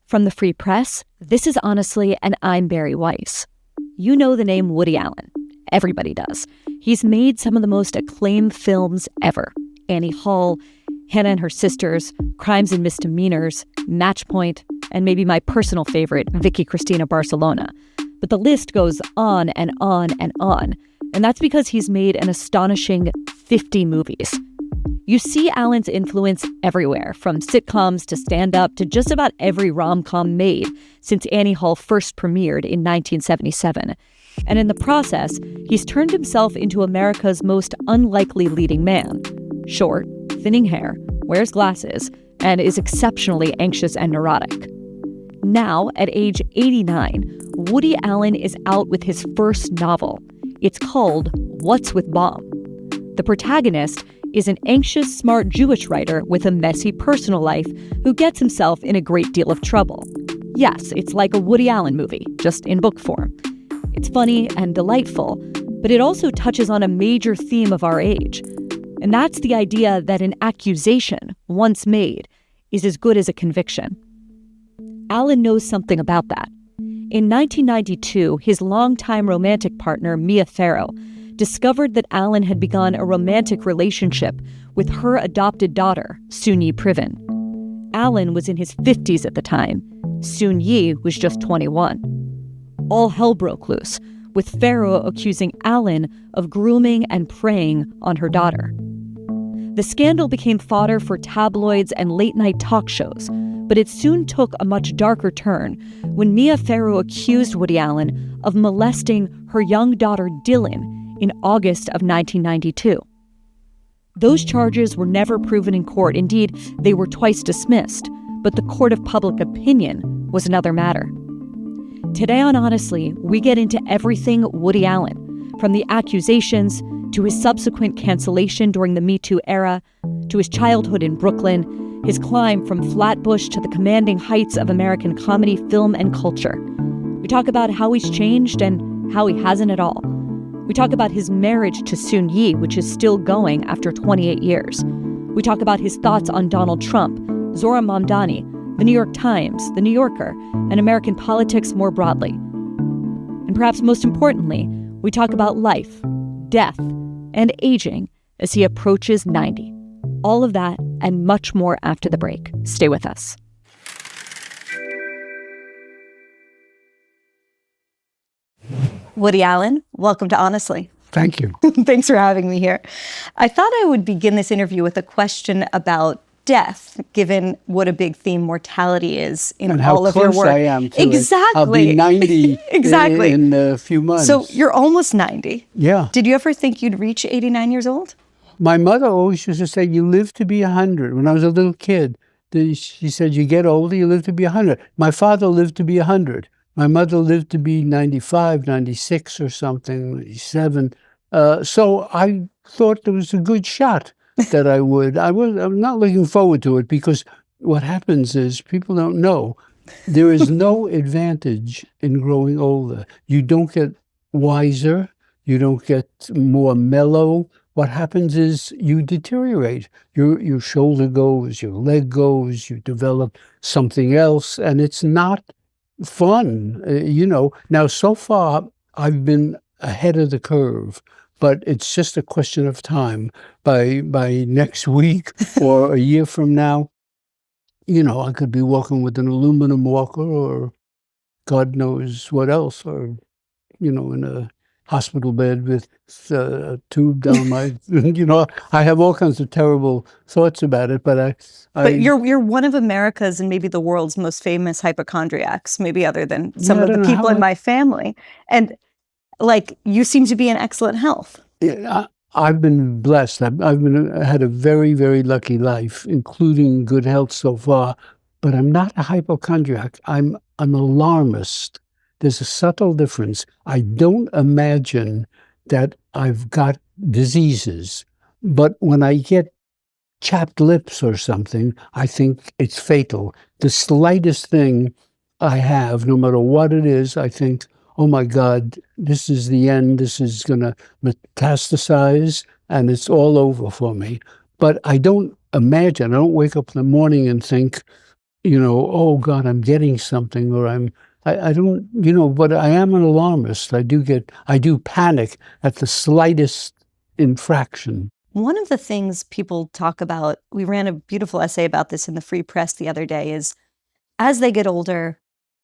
From the Free Press, this is Honestly, and I'm Barry Weiss. You know the name Woody Allen. Everybody does. He's made some of the most acclaimed films ever. Annie Hall, Hannah and Her Sisters, Crimes and Misdemeanors, Match Point, and maybe my personal favorite, Vicky Cristina Barcelona. But the list goes on and on and on. And that's because he's made an astonishing 50 movies. You see Allen's influence everywhere, from sitcoms to stand-up to just about every rom-com made since Annie Hall first premiered in 1977. And in the process, he's turned himself into America's most unlikely leading man. Short, thinning hair, wears glasses, and is exceptionally anxious and neurotic. Now, at age 89, Woody Allen is out with his first novel. It's called What's with Baum? The protagonist is an anxious, smart Jewish writer with a messy personal life who gets himself in a great deal of trouble. Yes, it's like a Woody Allen movie, just in book form. It's funny and delightful, but it also touches on a major theme of our age. And that's the idea that an accusation, once made, is as good as a conviction. Allen knows something about that. In 1992, his longtime romantic partner, Mia Farrow, discovered that Allen had begun a romantic relationship with her adopted daughter, Soon-Yi Priven. Allen was in his 50s at the time. Soon-Yi was just 21. All hell broke loose, with Farrow accusing Allen of grooming and preying on her daughter. The scandal became fodder for tabloids and late-night talk shows, but it soon took a much darker turn when Mia Farrow accused Woody Allen of molesting her young daughter Dylan in August of 1992. Those charges were never proven in court. Indeed, they were twice dismissed, but the court of public opinion was another matter. Today on Honestly, we get into everything Woody Allen, from the accusations to his subsequent cancellation during the Me Too era, to his childhood in Brooklyn, his climb from Flatbush to the commanding heights of American comedy, film, and culture. We talk about how he's changed and how he hasn't at all. We talk about his marriage to Soon-Yi, which is still going after 28 years. We talk about his thoughts on Donald Trump, Zohran Mamdani, the New York Times, the New Yorker, and American politics more broadly. And perhaps most importantly, we talk about life, death, and aging as he approaches 90. All of that and much more after the break. Stay with us. Woody Allen, welcome to Honestly. Thank you. Thanks for having me here. I thought I would begin this interview with a question about death, given what a big theme mortality is in all of your work. And how close I am to exactly. it. I'll be 90 exactly. in a few months. So you're almost 90. Yeah. Did you ever think you'd reach 89 years old? My mother always used to say, you live to be 100. When I was a little kid, she said, you get older, you live to be 100. My father lived to be 100. My mother lived to be 95, 96 or something, 97. So I thought there was a good shot that I would. I'm not looking forward to it because what happens is people don't know. There is no advantage in growing older. You don't get wiser. You don't get more mellow. What happens is you deteriorate. Your shoulder goes, your leg goes, you develop something else, and it's not fun, Now, so far, I've been ahead of the curve, but it's just a question of time. By next week or a year from now, I could be walking with an aluminum walker or God knows what else, or, in a hospital bed with a tube down my, I have all kinds of terrible thoughts about it, but But you're one of America's and maybe the world's most famous hypochondriacs, maybe other than some of the people in my family. And you seem to be in excellent health. Yeah, I've been blessed. I had a very, very lucky life, including good health so far, but I'm not a hypochondriac. I'm an alarmist. There's a subtle difference. I don't imagine that I've got diseases, but when I get chapped lips or something, I think it's fatal. The slightest thing I have, no matter what it is, I think, oh my God, this is the end. This is going to metastasize and it's all over for me. But I don't wake up in the morning and think, oh God, I'm getting something, or I don't, but I am an alarmist. I do panic at the slightest infraction. One of the things people talk about, we ran a beautiful essay about this in the Free Press the other day, is as they get older,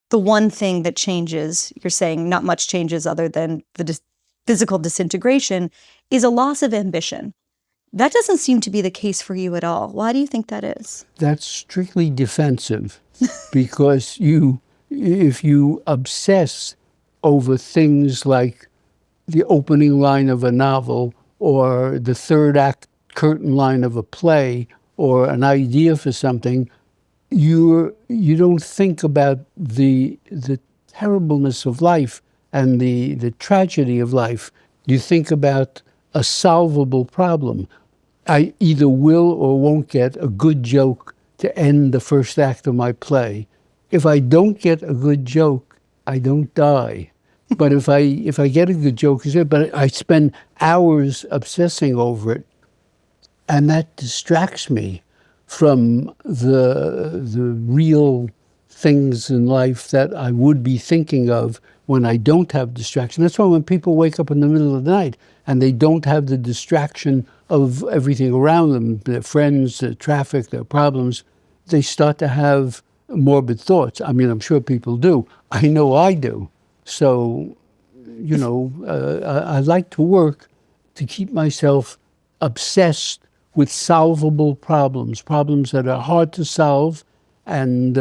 the one thing that changes, you're saying not much changes other than the physical disintegration, is a loss of ambition. That doesn't seem to be the case for you at all. Why do you think that is? That's strictly defensive because if you obsess over things like the opening line of a novel or the third act curtain line of a play or an idea for something, you don't think about the terribleness of life and the tragedy of life. You think about a solvable problem. I either will or won't get a good joke to end the first act of my play. If I don't get a good joke, I don't die. But if I get a good joke, but I spend hours obsessing over it, and that distracts me from the real things in life that I would be thinking of when I don't have distraction. That's why when people wake up in the middle of the night and they don't have the distraction of everything around them, their friends, their traffic, their problems, they start to have morbid thoughts. I mean, I'm sure people do. I know I do. So, I like to work to keep myself obsessed with solvable problems that are hard to solve, and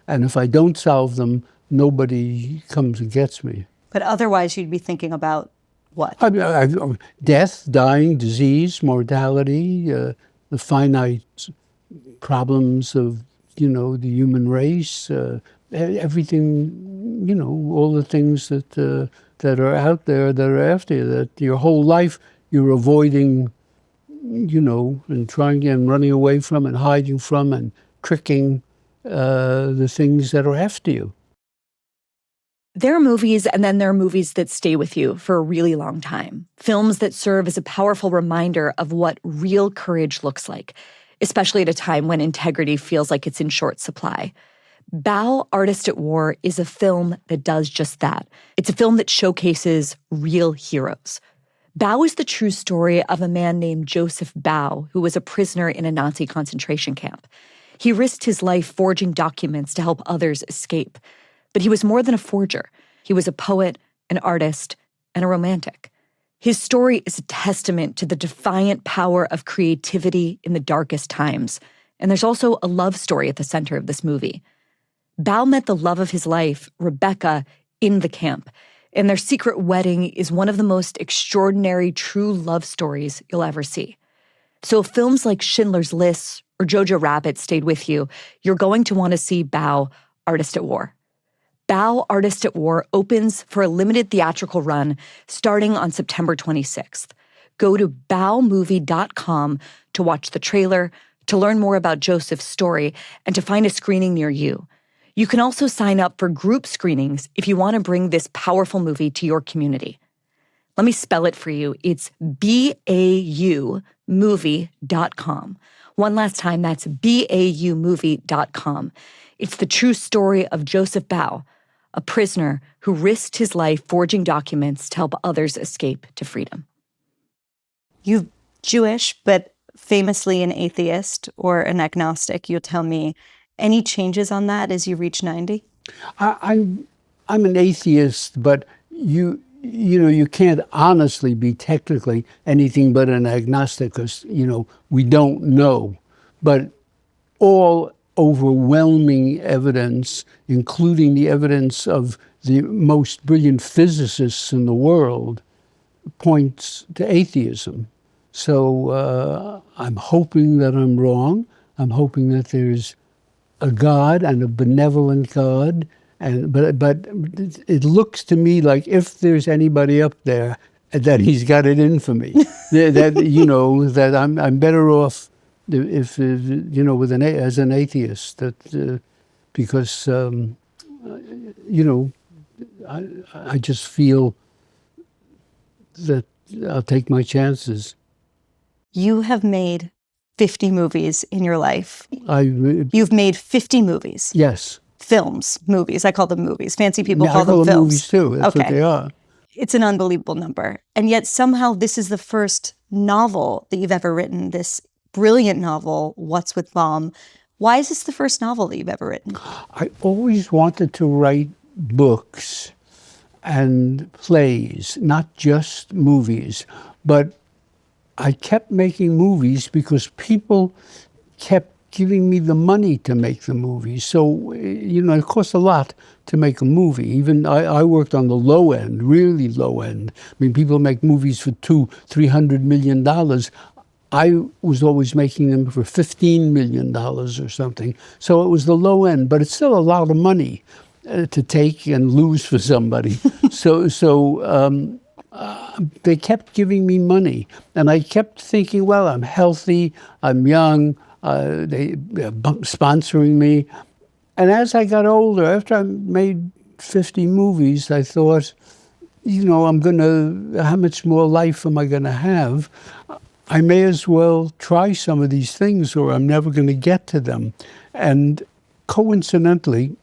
if I don't solve them, nobody comes and gets me. But otherwise, you'd be thinking about what? Death, dying, disease, mortality, the finite problems of the human race, everything, all the things that are out there that are after you, that your whole life you're avoiding, and trying and running away from and hiding from and tricking the things that are after you. There are movies, and then there are movies that stay with you for a really long time. Films that serve as a powerful reminder of what real courage looks like, especially at a time when integrity feels like it's in short supply. Baum, Artist at War is a film that does just that. It's a film that showcases real heroes. Baum is the true story of a man named Joseph Baum, who was a prisoner in a Nazi concentration camp. He risked his life forging documents to help others escape. But he was more than a forger. He was a poet, an artist, and a romantic. His story is a testament to the defiant power of creativity in the darkest times. And there's also a love story at the center of this movie. Baum met the love of his life, Rebecca, in the camp. And their secret wedding is one of the most extraordinary true love stories you'll ever see. So if films like Schindler's List or Jojo Rabbit stayed with you, you're going to want to see Baum, Artist at War. Baum, Artist at War opens for a limited theatrical run starting on September 26th. Go to baumovie.com to watch the trailer, to learn more about Joseph's story, and to find a screening near you. You can also sign up for group screenings if you want to bring this powerful movie to your community. Let me spell it for you. It's baumovie.com. One last time, that's baumovie.com. It's the true story of Joseph Baum, a prisoner who risked his life forging documents to help others escape to freedom. You're Jewish, but famously an atheist or an agnostic. You'll tell me, any changes on that as you reach 90? I'm an atheist, but you can't honestly be technically anything but an agnostic because, we don't know. But all overwhelming evidence, including the evidence of the most brilliant physicists in the world, points to atheism. So I'm hoping that I'm wrong. I'm hoping that there's a God and a benevolent God. But it looks to me like if there's anybody up there, that he's got it in for me. that I'm better off if as an atheist. Because I just feel that I'll take my chances. You have made 50 movies in your life. I You've made 50 movies. yes. Films, movies. I call them movies. Fancy people I call them them films. movies too. That's what they are. It's an unbelievable number. And yet somehow this is the first novel that you've ever written, this brilliant novel, What's with Baum. Why is this the first novel that you've ever written? I always wanted to write books and plays, not just movies. But I kept making movies because people kept giving me the money to make the movies. So, it costs a lot to make a movie. Even I worked on the low end, really low end. I mean, people make movies for $200-300 million. I was always making them for $15 million or something. So it was the low end, but it's still a lot of money to take and lose for somebody. They kept giving me money, and I kept thinking, well, I'm healthy, I'm young, they're sponsoring me. And as I got older, after I made 50 movies, I thought, how much more life am I going to have? I may as well try some of these things, or I'm never going to get to them. And coincidentally,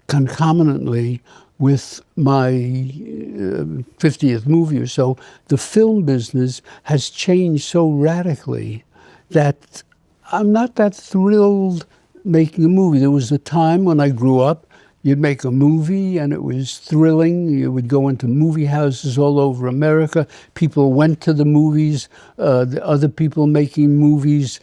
concomitantly with my 50th movie or so, the film business has changed so radically that I'm not that thrilled making a movie. There was a time when I grew up, you'd make a movie and it was thrilling. You would go into movie houses all over America. People went to the movies, the other people making movies.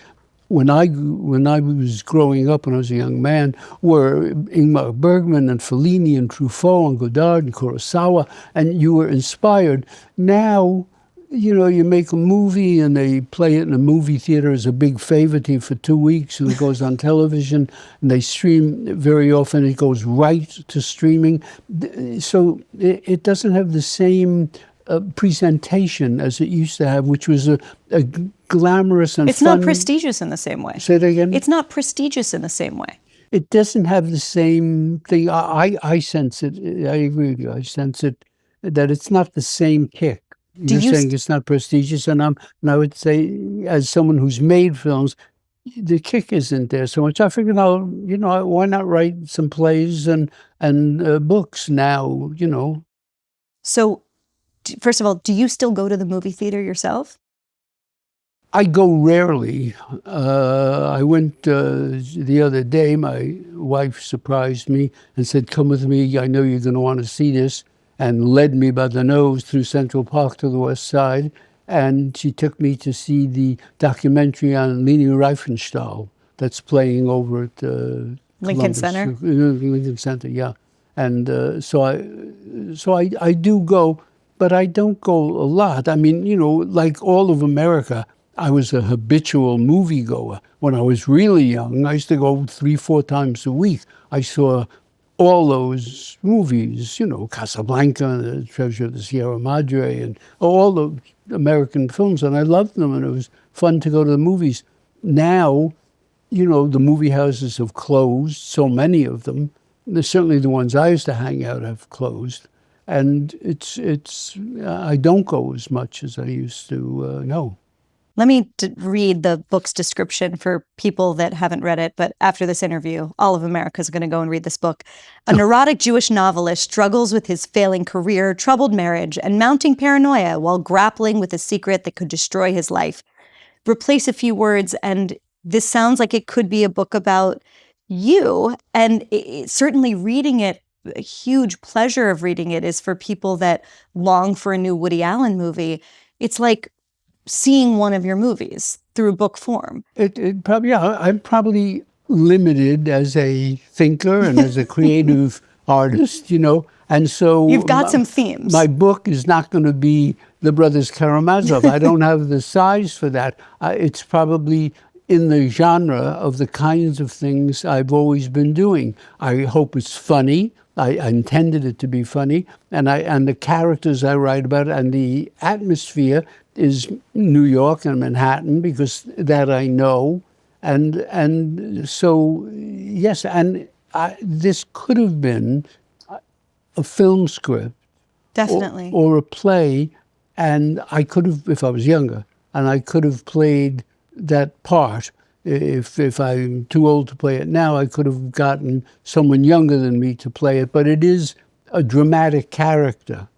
When I was growing up, when I was a young man, were Ingmar Bergman and Fellini and Truffaut and Godard and Kurosawa, and you were inspired. Now, you make a movie and they play it in a movie theater as a big favor to you for 2 weeks, and it goes on television, and they stream very often. It goes right to streaming. So it doesn't have the same presentation as it used to have, which was a glamorous and It's fun. not prestigious in the same way. Say that again? It's not prestigious in the same way. It doesn't have the same thing. I sense it. I agree with you. I sense it, that it's not the same kick. You're saying it's not prestigious, and I would say, as someone who's made films, the kick isn't there so much. I figured, why not write some plays and books now, So, first of all, do you still go to the movie theater yourself? I go rarely. I went the other day. My wife surprised me and said, "Come with me. I know you're going to want to see this," and led me by the nose through Central Park to the West Side. And she took me to see the documentary on Leni Riefenstahl that's playing over at Lincoln Center? Lincoln Center, yeah. And so I do go, but I don't go a lot. I mean, like all of America, I was a habitual moviegoer. When I was really young, I used to go 3-4 times a week. I saw all those movies, Casablanca, The Treasure of the Sierra Madre, and all the American films, and I loved them, and it was fun to go to the movies. Now, the movie houses have closed, so many of them. Certainly the ones I used to hang out have closed. And I don't go as much as I used to go. Let me read the book's description for people that haven't read it, but after this interview, all of America is going to go and read this book. A neurotic Jewish novelist struggles with his failing career, troubled marriage, and mounting paranoia while grappling with a secret that could destroy his life. Replace a few words, and this sounds like it could be a book about you. And certainly reading it, a huge pleasure of reading it is for people that long for a new Woody Allen movie. It's like seeing one of your movies through book form. It probably, yeah, I'm probably limited as a thinker and as a creative artist, and so you've got some themes. My book is not going to be the Brothers Karamazov. I don't have the size for that. It's probably in the genre of the kinds of things I've always been doing. I hope it's funny. I intended it to be funny, and the characters I write about and the atmosphere is New York and Manhattan, because that I know, and so yes, and this could have been a film script, definitely, or a play, and I could have, if I was younger, and I could have played that part. If I'm too old to play it now, I could have gotten someone younger than me to play it. But it is a dramatic character,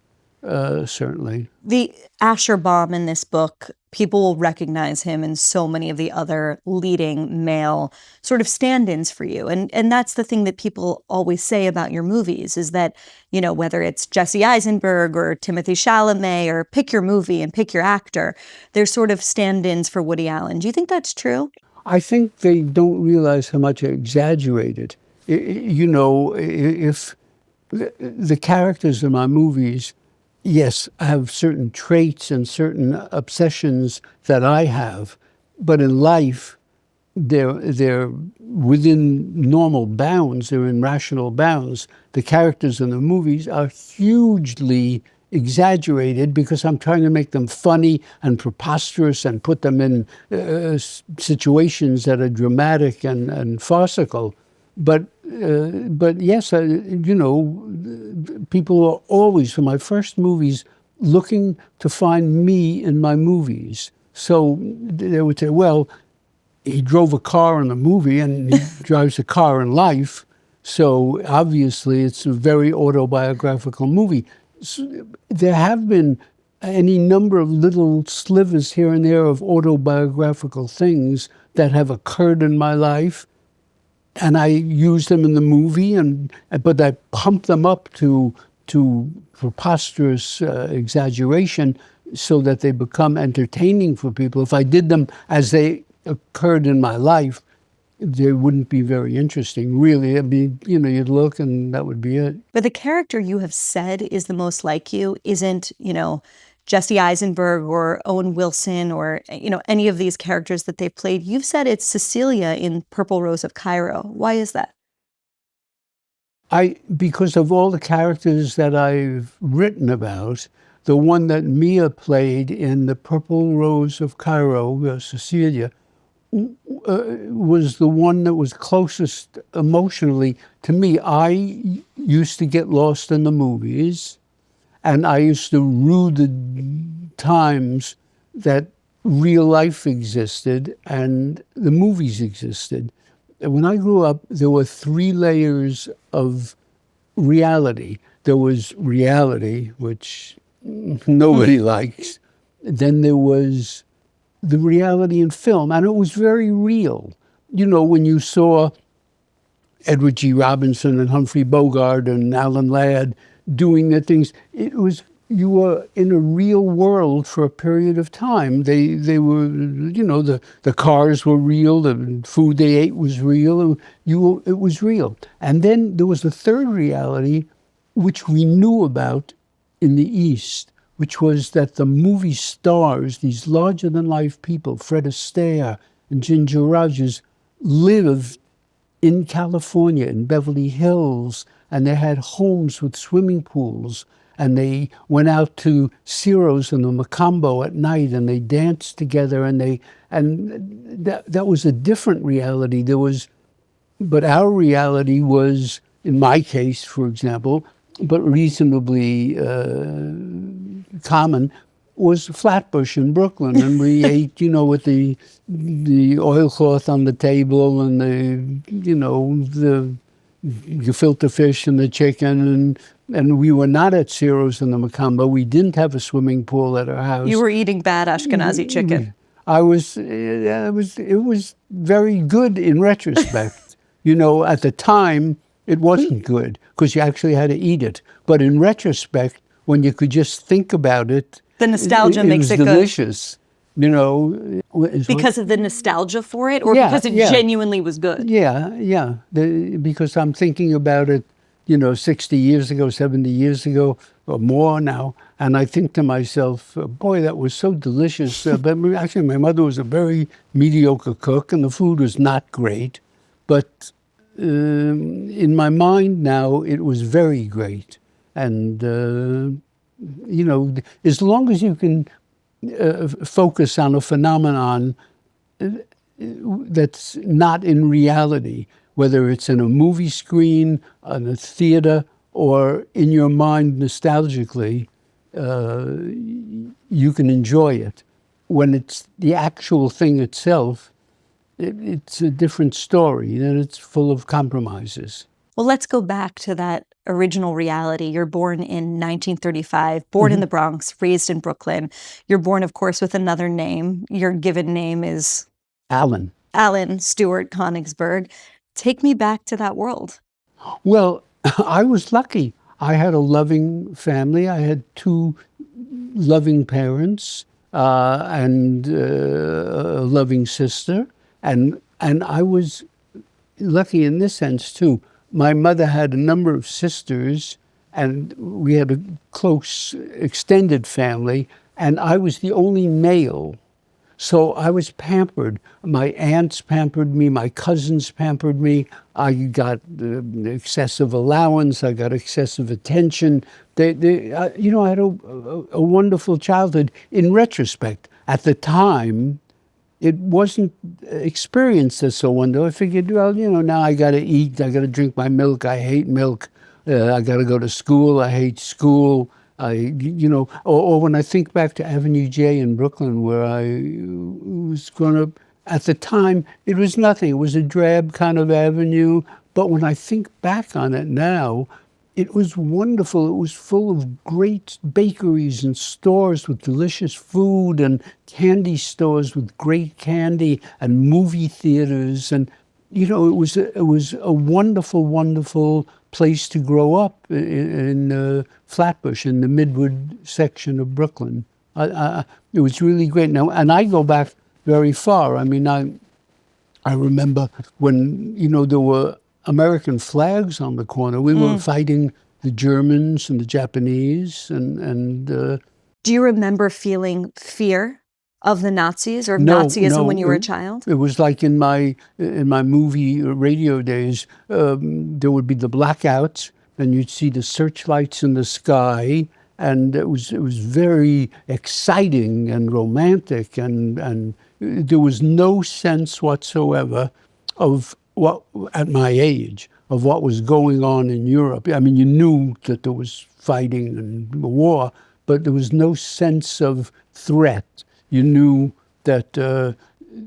certainly. The Asher Baum in this book, people will recognize him in so many of the other leading male sort of stand-ins for you. And that's the thing that people always say about your movies is that, you know, whether it's Jesse Eisenberg or Timothy Chalamet or pick your movie and pick your actor, they're sort of stand-ins for Woody Allen. Do you think that's true? I think they don't realize how much I exaggerate it. You know, if the characters in my movies, yes, I have certain traits and certain obsessions that I have, but in life, they're within normal bounds, they're in rational bounds. The characters in the movies are hugely exaggerated because I'm trying to make them funny and preposterous and put them in situations that are dramatic and farcical. But yes, you know, people are always, for my first movies, looking to find me in my movies. So they would say, well, he drove a car in the movie and he drives a car in life. So obviously it's a very autobiographical movie. So there have been any number of little slivers here and there of autobiographical things that have occurred in my life. And I use them in the movie, but I pump them up to preposterous exaggeration so that they become entertaining for people. If I did them as they occurred in my life, they wouldn't be very interesting, really. It'd be, you know, you'd look and that would be it. But the character you have said is the most like you isn't, you know, Jesse Eisenberg or Owen Wilson or, you know, any of these characters that they've played. You've said it's Cecilia in Purple Rose of Cairo. Why is that? Because of all the characters that I've written about, the one that Mia played in The Purple Rose of Cairo, Cecilia, was the one that was closest emotionally to me. I used to get lost in the movies, and I used to rue the times that real life existed and the movies existed. When I grew up, there were 3 layers of reality. There was reality, which nobody likes. Then there was the reality in film, and it was very real. You know, when you saw Edward G. Robinson and Humphrey Bogart and Alan Ladd doing their things, it was, you were in a real world for a period of time. They were, you know, the cars were real, the food they ate was real, and it was real. And then there was the third reality, which we knew about in the East, which was that the movie stars, these larger-than-life people, Fred Astaire and Ginger Rogers, lived in California, in Beverly Hills, and they had homes with swimming pools, and they went out to Ciro's and the Macambo at night, and they danced together, and that was a different reality. But our reality was, in my case, for example, but reasonably common, was Flatbush in Brooklyn, and we ate, you know, with the oilcloth on the table, and the gefilte fish and the chicken, and we were not at Ciro's and the Macambo. We didn't have a swimming pool at our house. You were eating bad Ashkenazi chicken. It was very good in retrospect. You know, at the time, it wasn't good because you actually had to eat it. But in retrospect, when you could just think about it, the nostalgia makes it delicious. Good. You know, because of the nostalgia for it, or because it genuinely was good. Yeah. Because I'm thinking about it, you know, 60 years ago, 70 years ago, or more now, and I think to myself, boy, that was so delicious. But actually, my mother was a very mediocre cook, and the food was not great. But in my mind now, it was very great. And, you know, as long as you can focus on a phenomenon that's not in reality, whether it's in a movie screen, on a theater, or in your mind nostalgically, you can enjoy it. when it's the actual thing itself, it's a different story, and it's full of compromises. Well, let's go back to that original reality. You're born in 1935, born in the Bronx, raised in Brooklyn. You're born, of course, with another name. Your given name is Alan. Alan Stewart Konigsberg. Take me back to that world. Well, I was lucky. I had a loving family. I had two loving parents and a loving sister. And I was lucky in this sense, too. My mother had a number of sisters, and we had a close, extended family, and I was the only male. So I was pampered. My aunts pampered me. My cousins pampered me. I got excessive allowance. I got excessive attention. I had a wonderful childhood. In retrospect, at the time, it wasn't experienced as so wonderful. I figured, well, now I got to eat. I got to drink my milk. I hate milk. I got to go to school. I hate school. Or when I think back to Avenue J in Brooklyn, where I was growing up, at the time, it was nothing. It was a drab kind of avenue. But when I think back on it now, it was wonderful. It was full of great bakeries and stores with delicious food and candy stores with great candy and movie theaters. And, it was a wonderful, wonderful place to grow up in Flatbush, in the Midwood section of Brooklyn. It was really great. Now, and I go back very far. I mean, I remember when, there were American flags on the corner. We were fighting the Germans and the Japanese. And do you remember feeling fear of the Nazis or No, Nazism when you were a child? It was like in my movie radio days, there would be the blackouts, and you'd see the searchlights in the sky, and it was very exciting and romantic, and there was no sense whatsoever of what, at my age, of what was going on in Europe. I mean, you knew that there was fighting and war, but there was no sense of threat. You knew that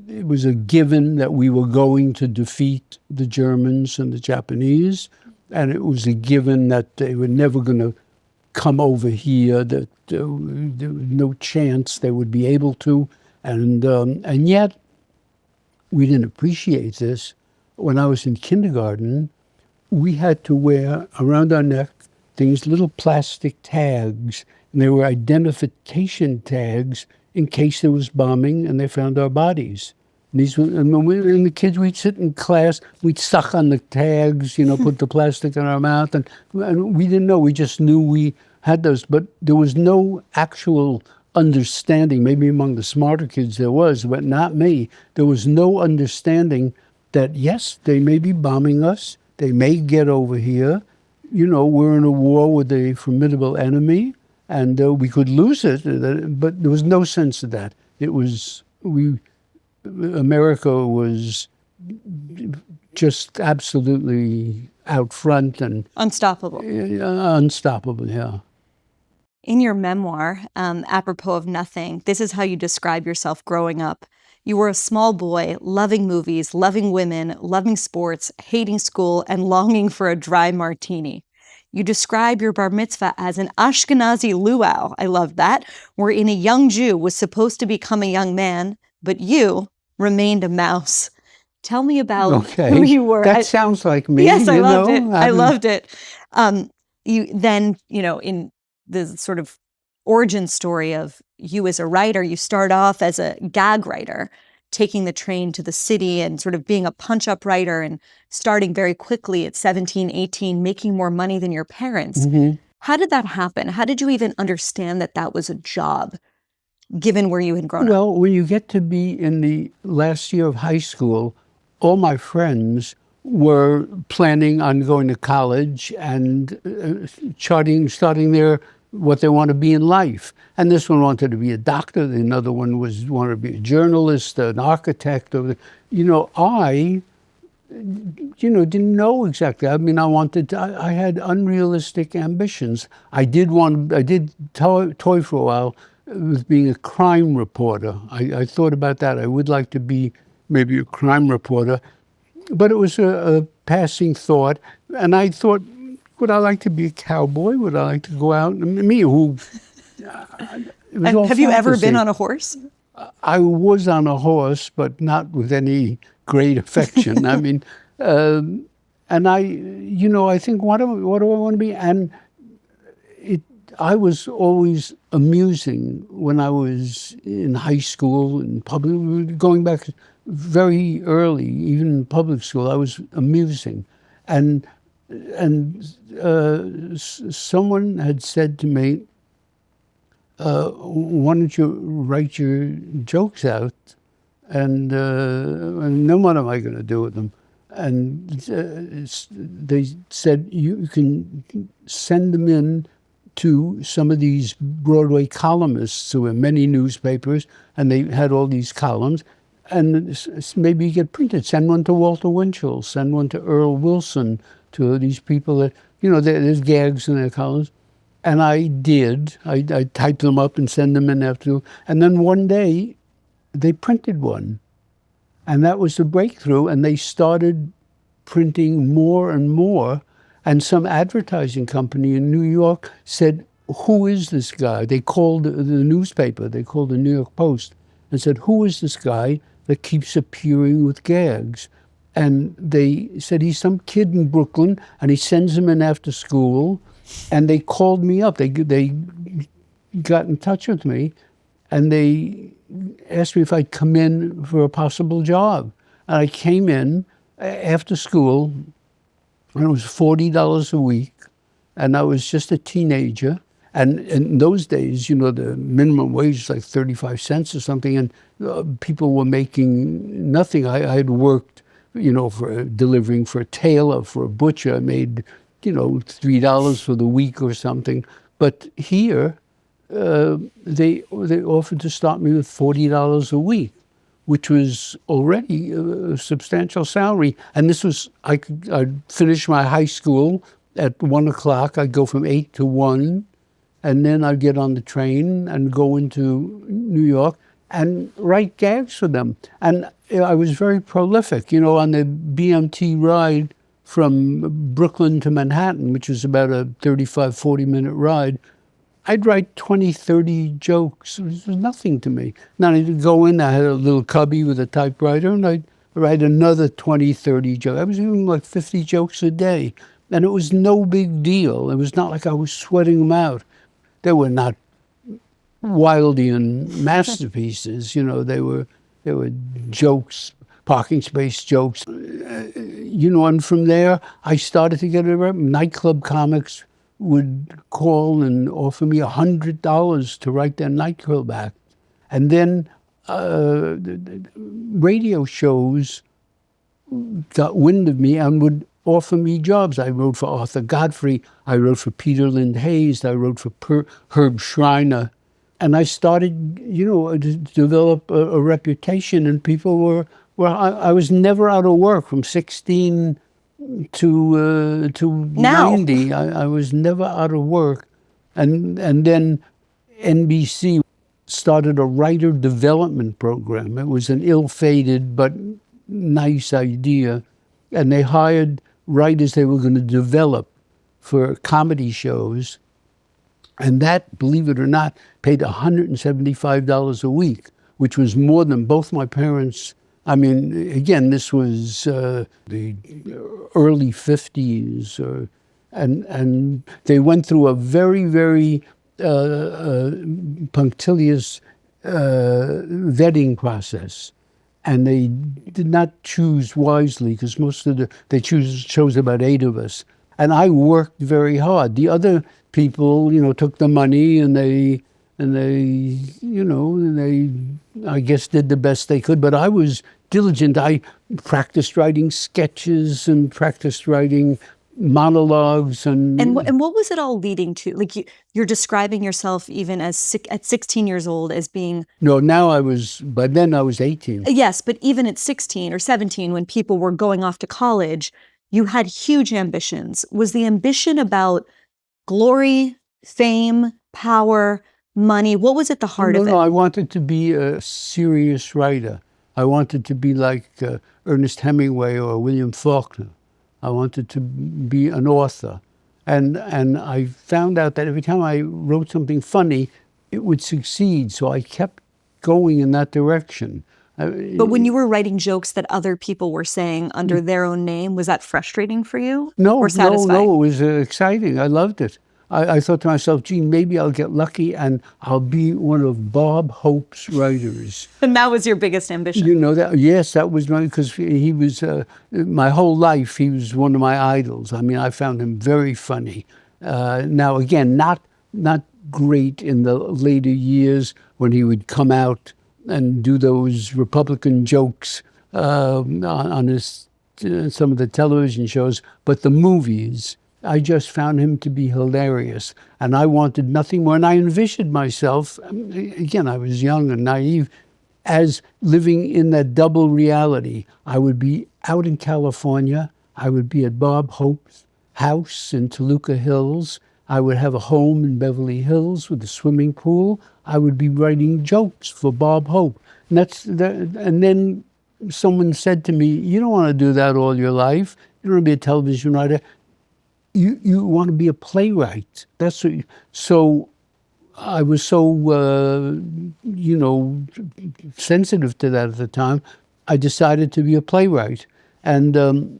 it was a given that we were going to defeat the Germans and the Japanese, and it was a given that they were never going to come over here, that there was no chance they would be able to. And yet, we didn't appreciate this. When I was in kindergarten, we had to wear around our neck these little plastic tags, and they were identification tags in case there was bombing and they found our bodies. And when we were in the kids, we'd sit in class, we'd suck on the tags, put the plastic in our mouth, and we didn't know. We just knew we had those, but there was no actual understanding. Maybe among the smarter kids there was, but not me. There was no understanding that, yes, they may be bombing us, they may get over here, we're in a war with a formidable enemy, and we could lose it, but there was no sense of that. America was just absolutely out front and unstoppable. Unstoppable, yeah. In your memoir, Apropos of Nothing, this is how you describe yourself growing up. You were a small boy, loving movies, loving women, loving sports, hating school, and longing for a dry martini. You describe your bar mitzvah as an Ashkenazi luau. I love that. Wherein a young Jew was supposed to become a young man, but you remained a mouse. Tell me about who you were. That sounds like me. Yes, I loved it. I loved it. You then, in the sort of origin story of you as a writer, you start off as a gag writer, taking the train to the city and sort of being a punch-up writer and starting very quickly at 17, 18, making more money than your parents. Mm-hmm. How did that happen? How did you even understand that that was a job, given where you had grown up? Well, when you get to be in the last year of high school, all my friends were planning on going to college and starting their what they want to be in life. And this one wanted to be a doctor. Another one wanted to be a journalist, an architect. I didn't know exactly. I mean, I had unrealistic ambitions. I did toy for a while with being a crime reporter. I thought about that. I would like to be maybe a crime reporter, but it was a passing thought. And I thought, would I like to be a cowboy? Would I like to go out? Me, who... Have you ever been on a horse? I was on a horse, but not with any great affection. I mean, and I think, what do I want to be? And I was always amusing when I was in high school and public, going back very early, even in public school, I was amusing. And someone had said to me, why don't you write your jokes out? And then what am I going to do with them? And they said, you can send them in to some of these Broadway columnists who were in many newspapers, and they had all these columns, and maybe you get printed. Send one to Walter Winchell, send one to Earl Wilson, to these people that, there's gags in their columns. And I did. I typed them up and send them in after. And then one day, they printed one. And that was the breakthrough. And they started printing more and more. And some advertising company in New York said, who is this guy? They called the newspaper. They called the New York Post and said, who is this guy that keeps appearing with gags? And they said, he's some kid in Brooklyn, and he sends them in after school. And they called me up. They got in touch with me, and they asked me if I'd come in for a possible job. And I came in after school, and it was $40 a week, and I was just a teenager. And in those days, the minimum wage was like 35 cents or something, and people were making nothing. I had worked, for delivering for a tailor, for a butcher. I made $3 for the week or something. But here, they offered to start me with $40 a week, which was already a substantial salary. And this was, I'd finish my high school at 1 o'clock. I'd go from 8 to 1, and then I'd get on the train and go into New York and write gags for them. And I was very prolific, on the BMT ride from Brooklyn to Manhattan, which was about a 35, 40-minute ride. I'd write 20, 30 jokes. It was nothing to me. Now I'd go in, I had a little cubby with a typewriter, and I'd write another 20, 30 jokes. I was doing like 50 jokes a day. And it was no big deal. It was not like I was sweating them out. They were not Wildian masterpieces, they were jokes, parking space jokes. And from there, I started to get nightclub comics would call and offer me $100 to write their nightclub act. And then radio shows got wind of me and would offer me jobs. I wrote for Arthur Godfrey. I wrote for Peter Lind Hayes. I wrote for Herb Schreiner. And I started, to develop a reputation, and people were I was never out of work from 16 to now. 90. I was never out of work. And then NBC started a writer development program. It was an ill-fated but nice idea. And they hired writers they were going to develop for comedy shows. And that, believe it or not, paid $175 a week, which was more than both my parents. I mean, again, this was the early 50s, and they went through a very, very punctilious vetting process. And they did not choose wisely, because they chose about 8 of us. And I worked very hard. The other people, took the money and they I guess did the best they could. But I was diligent. I practiced writing sketches and practiced writing monologues and what was it all leading to? Like you're describing yourself even at 16 years old as being. No, by then I was 18. Yes, but even at 16 or 17, when people were going off to college, you had huge ambitions. Was the ambition about glory, fame, power, money? What was at the heart of it? No, I wanted to be a serious writer. I wanted to be like Ernest Hemingway or William Faulkner. I wanted to be an author. And I found out that every time I wrote something funny, it would succeed. So I kept going in that direction. But when you were writing jokes that other people were saying under their own name, was that frustrating for you? No, or satisfying? no, it was exciting. I loved it. I thought to myself, gee, maybe I'll get lucky and I'll be one of Bob Hope's writers. And that was your biggest ambition? You know that? Yes, that was because he was, my whole life, he was one of my idols. I mean, I found him very funny. Now, again, not great in the later years when he would come out and do those Republican jokes on his, some of the television shows, but the movies, I just found him to be hilarious. And I wanted nothing more. And I envisioned myself, again, I was young and naive, as living in that double reality. I would be out in California. I would be at Bob Hope's house in Toluca Hills. I would have a home in Beverly Hills with a swimming pool. I would be writing jokes for Bob Hope. And then someone said to me, you don't want to do that all your life. You don't want to be a television writer. You want to be a playwright. That's what so I was so, sensitive to that at the time. I decided to be a playwright. And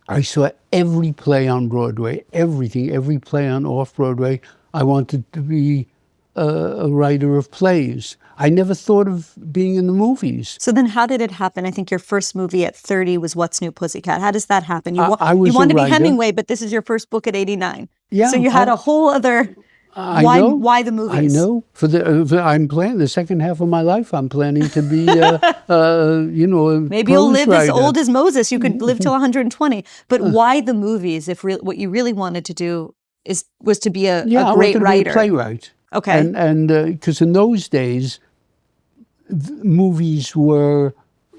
I saw every play on Broadway, everything, every play on off-Broadway. I wanted to be a writer of plays. I never thought of being in the movies. So then how did it happen? I think your first movie at 30 was What's New Pussycat. How does that happen? You wanted to be Hemingway, but this is your first book at 89. Yeah, so you had a whole other... Why the movies? I know. I'm planning the second half of my life. I'm planning to be, maybe you'll live as old as Moses. You could live till 120. But why the movies? If what you really wanted to do was to be a great I wanted to writer, be a playwright. Okay, and because in those days, movies were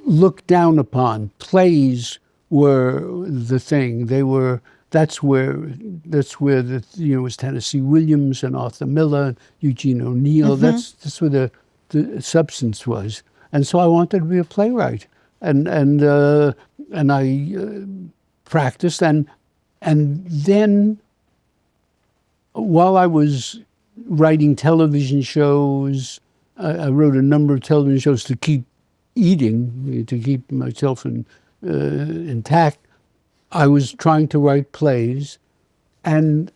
looked down upon. Plays were the thing. They were. That's where it was Tennessee Williams and Arthur Miller, Eugene O'Neill. Mm-hmm. That's where the substance was. And so I wanted to be a playwright, and I practiced, and then while I was writing television shows, I wrote a number of television shows to keep eating, to keep myself intact. I was trying to write plays, and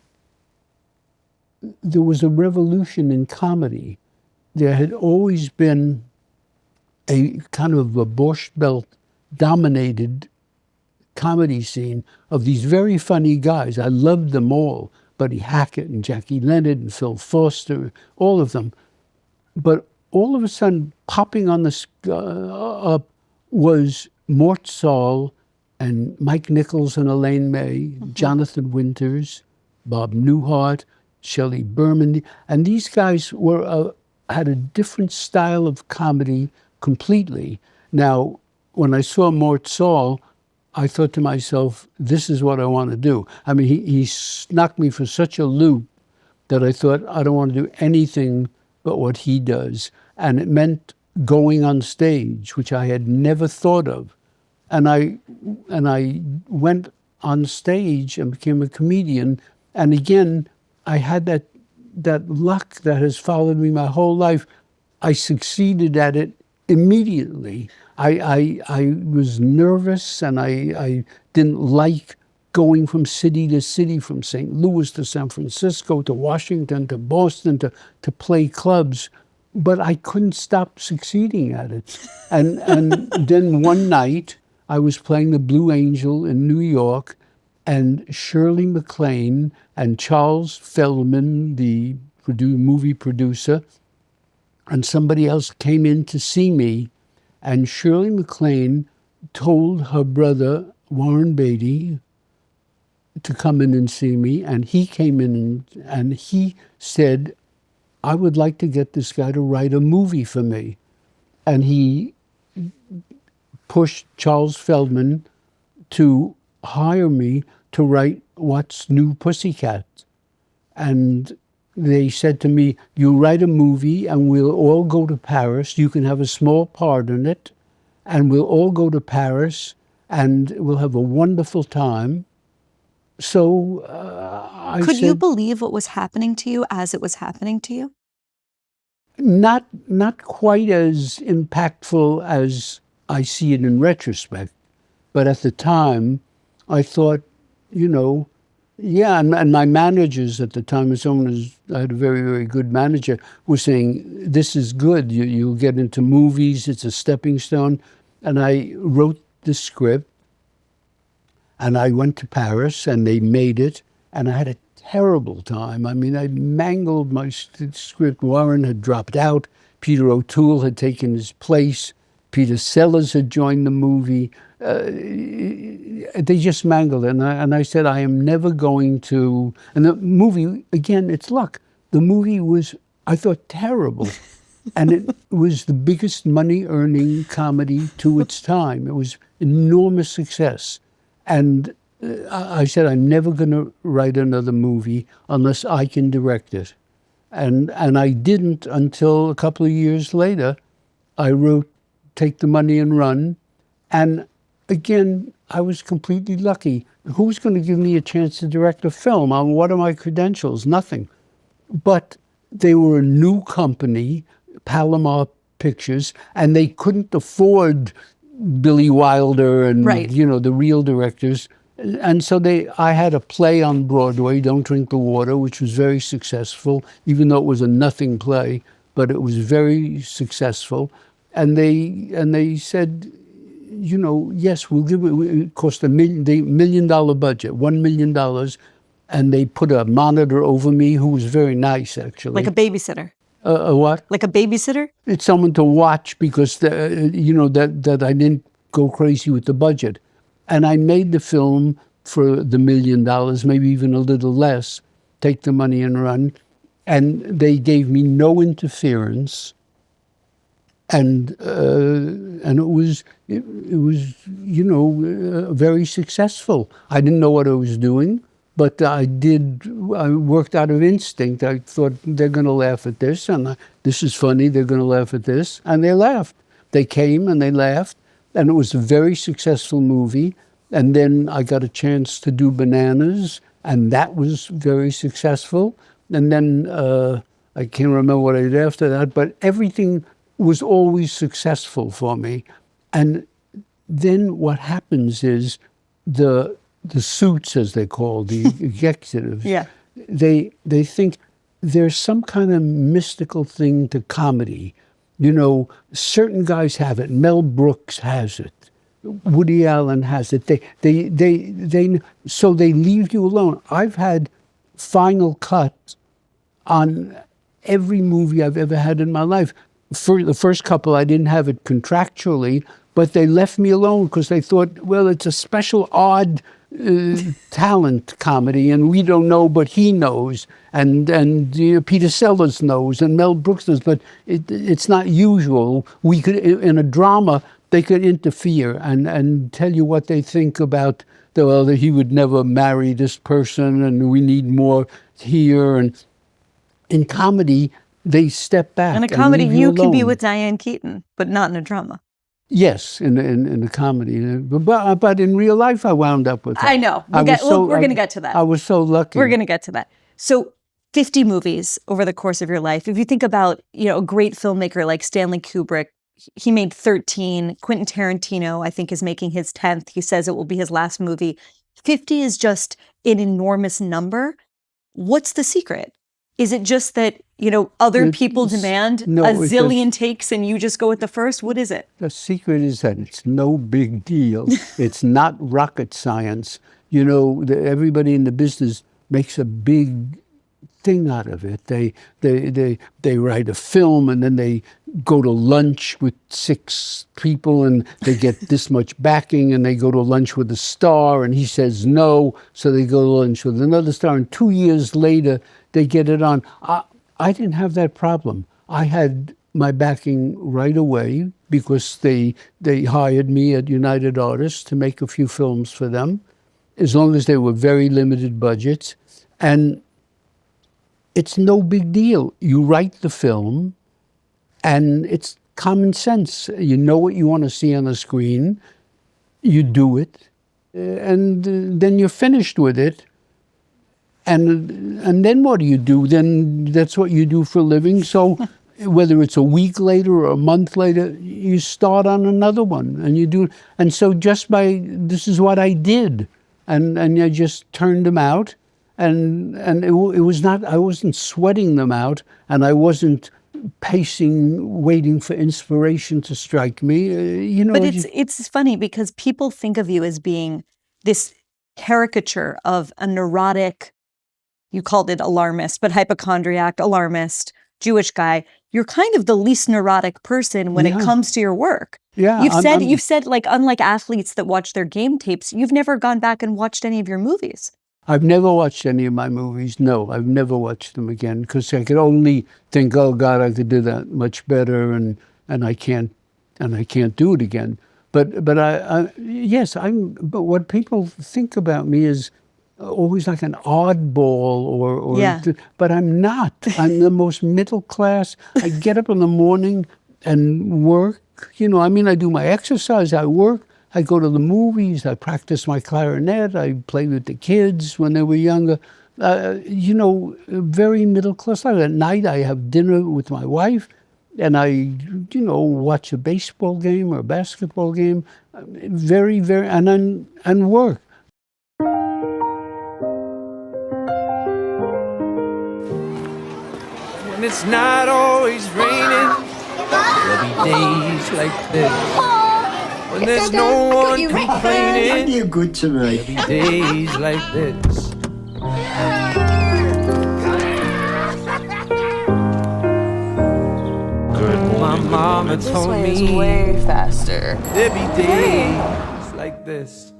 there was a revolution in comedy. There had always been a kind of a Borscht Belt-dominated comedy scene of these very funny guys. I loved them all, Buddy Hackett and Jackie Leonard and Phil Foster, all of them. But all of a sudden, popping on the up was Mort Sahl and Mike Nichols and Elaine May, Jonathan Winters, Bob Newhart, Shelley Berman. And these guys had a different style of comedy completely. Now, when I saw Mort Sahl, I thought to myself, this is what I want to do. I mean, he knocked me for such a loop that I thought, I don't want to do anything but what he does. And it meant going on stage, which I had never thought of. And I went on stage and became a comedian. And again, I had that luck that has followed me my whole life. I succeeded at it immediately. I was nervous, and I didn't like going from city to city, from St. Louis to San Francisco to Washington to Boston to play clubs. But I couldn't stop succeeding at it. And then one night, I was playing the Blue Angel in New York, and Shirley MacLaine and Charles Feldman, the movie producer, and somebody else came in to see me, and Shirley MacLaine told her brother, Warren Beatty, to come in and see me, and he came in and he said, I would like to get this guy to write a movie for me. And he pushed Charles Feldman to hire me to write What's New Pussycat. And they said to me, you write a movie and we'll all go to Paris. You can have a small part in it, and we'll all go to Paris and we'll have a wonderful time. So I Could said, you believe what was happening to you as it was happening to you? not quite as impactful as I see it in retrospect, but at the time, I thought, you know, yeah, and my managers at the time, I had a very, very good manager, were saying, this is good, you'll get into movies, it's a stepping stone. And I wrote the script, and I went to Paris, and they made it, and I had a terrible time. I mean, I mangled my script. Warren had dropped out. Peter O'Toole had taken his place. Peter Sellers had joined the movie. They just mangled it. And I said, I am never going to... And the movie, again, it's luck. The movie was, I thought, terrible. And it was the biggest money-earning comedy to its time. It was enormous success. And I said, I'm never going to write another movie unless I can direct it. And I didn't until a couple of years later. I wrote Take the Money and Run. And again, I was completely lucky. Who's going to give me a chance to direct a film? What are my credentials? Nothing. But they were a new company, Palomar Pictures, and they couldn't afford Billy Wilder and, Right. you know, the real directors. And so I had a play on Broadway, Don't Drink the Water, which was very successful, even though it was a nothing play, but it was very successful. And they said, you know, yes, we'll give it. It cost $1 million budget, $1 million, and they put a monitor over me, who was very nice, actually. Like a babysitter. A what? Like a babysitter? It's someone to watch because you know that I didn't go crazy with the budget, and I made the film for the $1 million, maybe even a little less. Take the Money and Run, and they gave me no interference. And it was you know very successful. I didn't know what I was doing, but I worked out of instinct. I thought they're going to laugh at this, and this is funny. They're going to laugh at this, and they laughed. They came and they laughed, and it was a very successful movie. And then I got a chance to do Bananas, and that was very successful. And then I can't remember what I did after that, but everything was always successful for me. And then what happens is the suits, as they call the executives, Yeah. they think there's some kind of mystical thing to comedy. You know, certain guys have it. Mel Brooks has it. Woody Allen has it. So they leave you alone. I've had final cut on every movie I've ever had in my life. For the first couple, I didn't have it contractually, but they left me alone because they thought, well, it's a special, odd talent comedy, and we don't know, but he knows, and you know, Peter Sellers knows, and Mel Brooks knows, but it's not usual. We could, in a drama, they could interfere and tell you what they think about, well, that he would never marry this person, and we need more here. And in comedy, they step back. In a comedy, and leave you can be alone. with Diane Keaton, but not in a drama. Yes, in the comedy, but in real life, I wound up with her. I know. We're going to get to that. I was so lucky. We're going to get to that. So 50 movies over the course of your life. If you think about, you know, a great filmmaker like Stanley Kubrick, he made 13. Quentin Tarantino, I think, is making his 10th. He says it will be his last movie. 50 is just an enormous number. What's the secret? Is it just that, you know, other people demand a zillion takes and you just go with the first? What is it? The secret is that it's no big deal. It's not rocket science. You know, everybody in the business makes a big thing out of it. They write a film and then they go to lunch with 6 people and they get this much backing, and they go to lunch with a star and he says no, so they go to lunch with another star, and 2 years later they get it on. I didn't have that problem. I had my backing right away because they hired me at United Artists to make a few films for them, as long as they were very limited budgets. And it's no big deal. You write the film, and it's common sense. You know what you want to see on the screen. You do it, and then you're finished with it. And then what do you do? Then that's what you do for a living. So whether it's a week later or a month later, you start on another one, and you do. And so this is what I did, and I just turned them out, and it was not. I wasn't sweating them out, and I wasn't pacing, waiting for inspiration to strike me. But it's funny because people think of you as being this caricature of a neurotic, you called it alarmist, but hypochondriac, alarmist, Jewish guy. You're kind of the least neurotic person when it comes to your work. Yeah, you've said like, unlike athletes that watch their game tapes, you've never gone back and watched any of your movies. I've never watched any of my movies. No, I've never watched them again because I could only think, oh God, I could do that much better, and I can't do it again. But what people think about me is always like an oddball but I'm not. I'm the most middle class. I get up in the morning and work. I do my exercise, I work. I go to the movies, I practice my clarinet, I play with the kids when they were younger. Very middle class life. At night I have dinner with my wife, and I, watch a baseball game or a basketball game. Very, very, and work. When it's not always raining, there'll be days like this. When there's no one complaining, You're good to me. there'll be days like this. My mama told me way faster. there'll be days like this.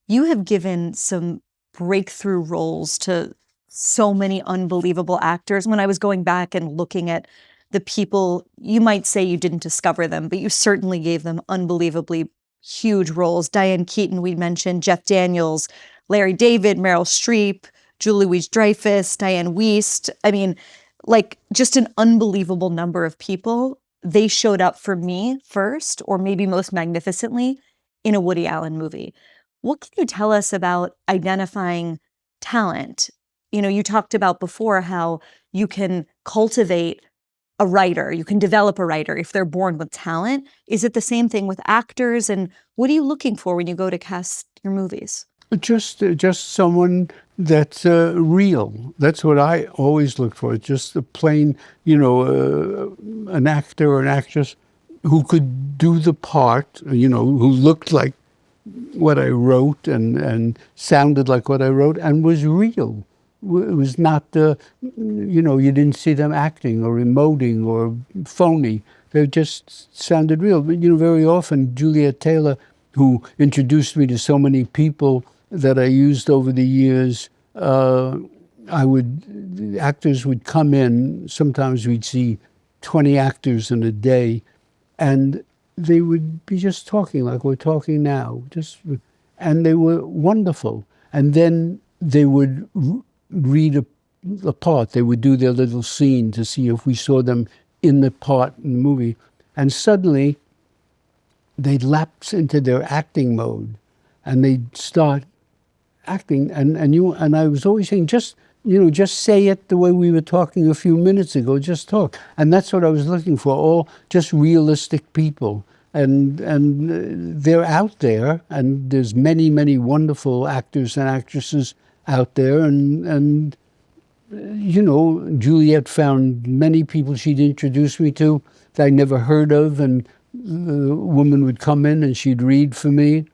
You have given some breakthrough roles to so many unbelievable actors. When I was going back and looking at the people, you might say you didn't discover them, but you certainly gave them unbelievably huge roles. Diane Keaton, we mentioned, Jeff Daniels, Larry David, Meryl Streep, Julie Louis-Dreyfus, Diane Wiest. I mean, like, just an unbelievable number of people. They showed up for me first, or maybe most magnificently, in a Woody Allen movie. What can you tell us about identifying talent? You talked about before how you can cultivate a writer, you can develop a writer if they're born with talent. Is it the same thing with actors? And what are you looking for when you go to cast your movies? Just someone that's real. That's what I always look for. Just a plain, an actor or an actress who could do the part, who looked like what I wrote and sounded like what I wrote and was real. It was not, you didn't see them acting or emoting or phony. They just sounded real. But, very often Juliet Taylor, who introduced me to so many people that I used over the years, actors would come in. Sometimes we'd see 20 actors in a day, and they would be just talking like we're talking now. And they were wonderful. And then they would read a part. They would do their little scene to see if we saw them in the part in the movie. And suddenly, they'd lapse into their acting mode, and they'd start acting. And I was always saying, just say it the way we were talking a few minutes ago. Just talk. And that's what I was looking for. All just realistic people. And they're out there, and there's many, many wonderful actors and actresses out there, and Juliet found many people she'd introduced me to that I never heard of, and the woman would come in and she'd read for me,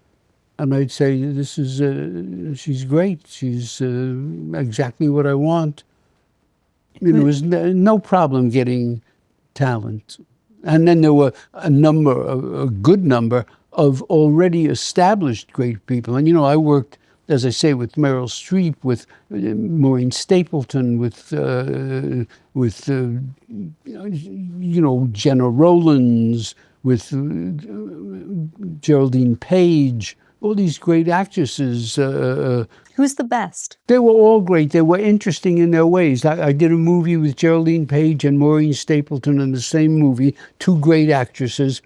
and I'd say, she's great, she's exactly what I want. There was no problem getting talent. And then there were a good number of already established great people. And, I worked, as I say, with Meryl Streep, with Maureen Stapleton, with Jenna Rollins, with Geraldine Page, all these great actresses. Who's the best? They were all great. They were interesting in their ways. I did a movie with Geraldine Page and Maureen Stapleton in the same movie, two great actresses.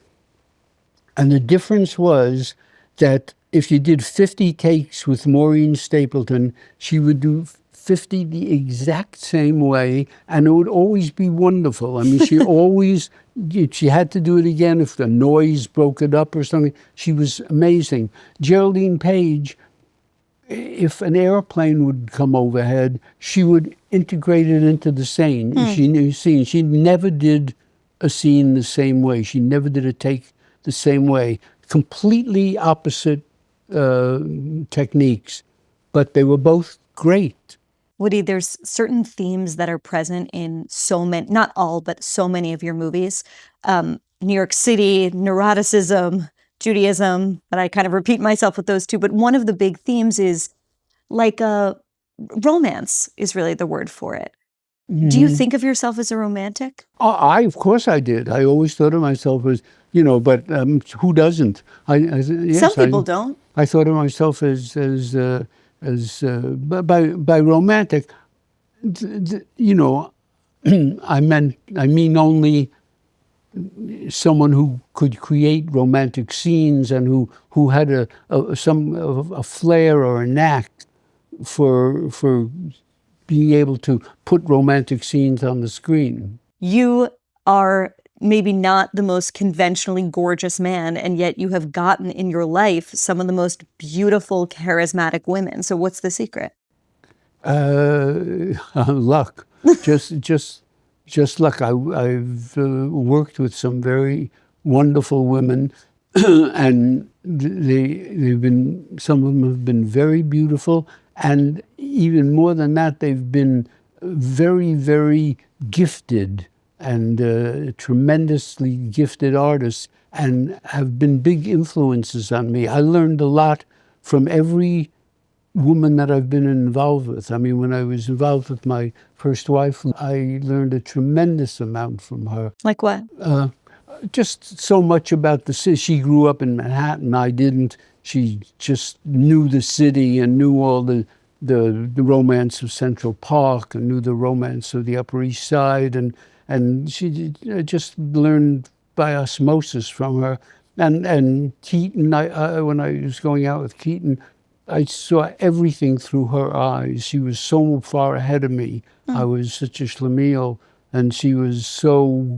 And the difference was that if you did 50 takes with Maureen Stapleton, she would do 50 the exact same way, and it would always be wonderful. I mean, she had to do it again if the noise broke it up or something. She was amazing. Geraldine Page, if an airplane would come overhead, she would integrate it into the scene. She never did a scene the same way. She never did a take the same way. Completely opposite techniques, but they were both great. Woody, there's certain themes that are present in so many, not all, but so many of your movies. New York City, neuroticism, Judaism, but I kind of repeat myself with those two. But one of the big themes is like romance is really the word for it. Mm-hmm. Do you think of yourself as a romantic? Of course I did. I always thought of myself as, but who doesn't? Yes, some people don't. I thought of myself as by romantic, I mean only someone who could create romantic scenes and who had a flair or a knack for being able to put romantic scenes on the screen. You are maybe not the most conventionally gorgeous man, and yet you have gotten in your life some of the most beautiful, charismatic women. So what's the secret? Luck. Just luck. I've worked with some very wonderful women, and some of them have been very beautiful, and even more than that, they've been very, very gifted and tremendously gifted artists, and have been big influences on me. I learned a lot from every woman that I've been involved with. I mean, when I was involved with my first wife, I learned a tremendous amount from her. Like what? Just so much about the city. She grew up in Manhattan. I didn't. She just knew the city and knew all the romance of Central Park and knew the romance of the Upper East Side. And she just learned by osmosis from her. And Keaton, when I was going out with Keaton, I saw everything through her eyes. She was so far ahead of me. I was such a schlemiel, and she was so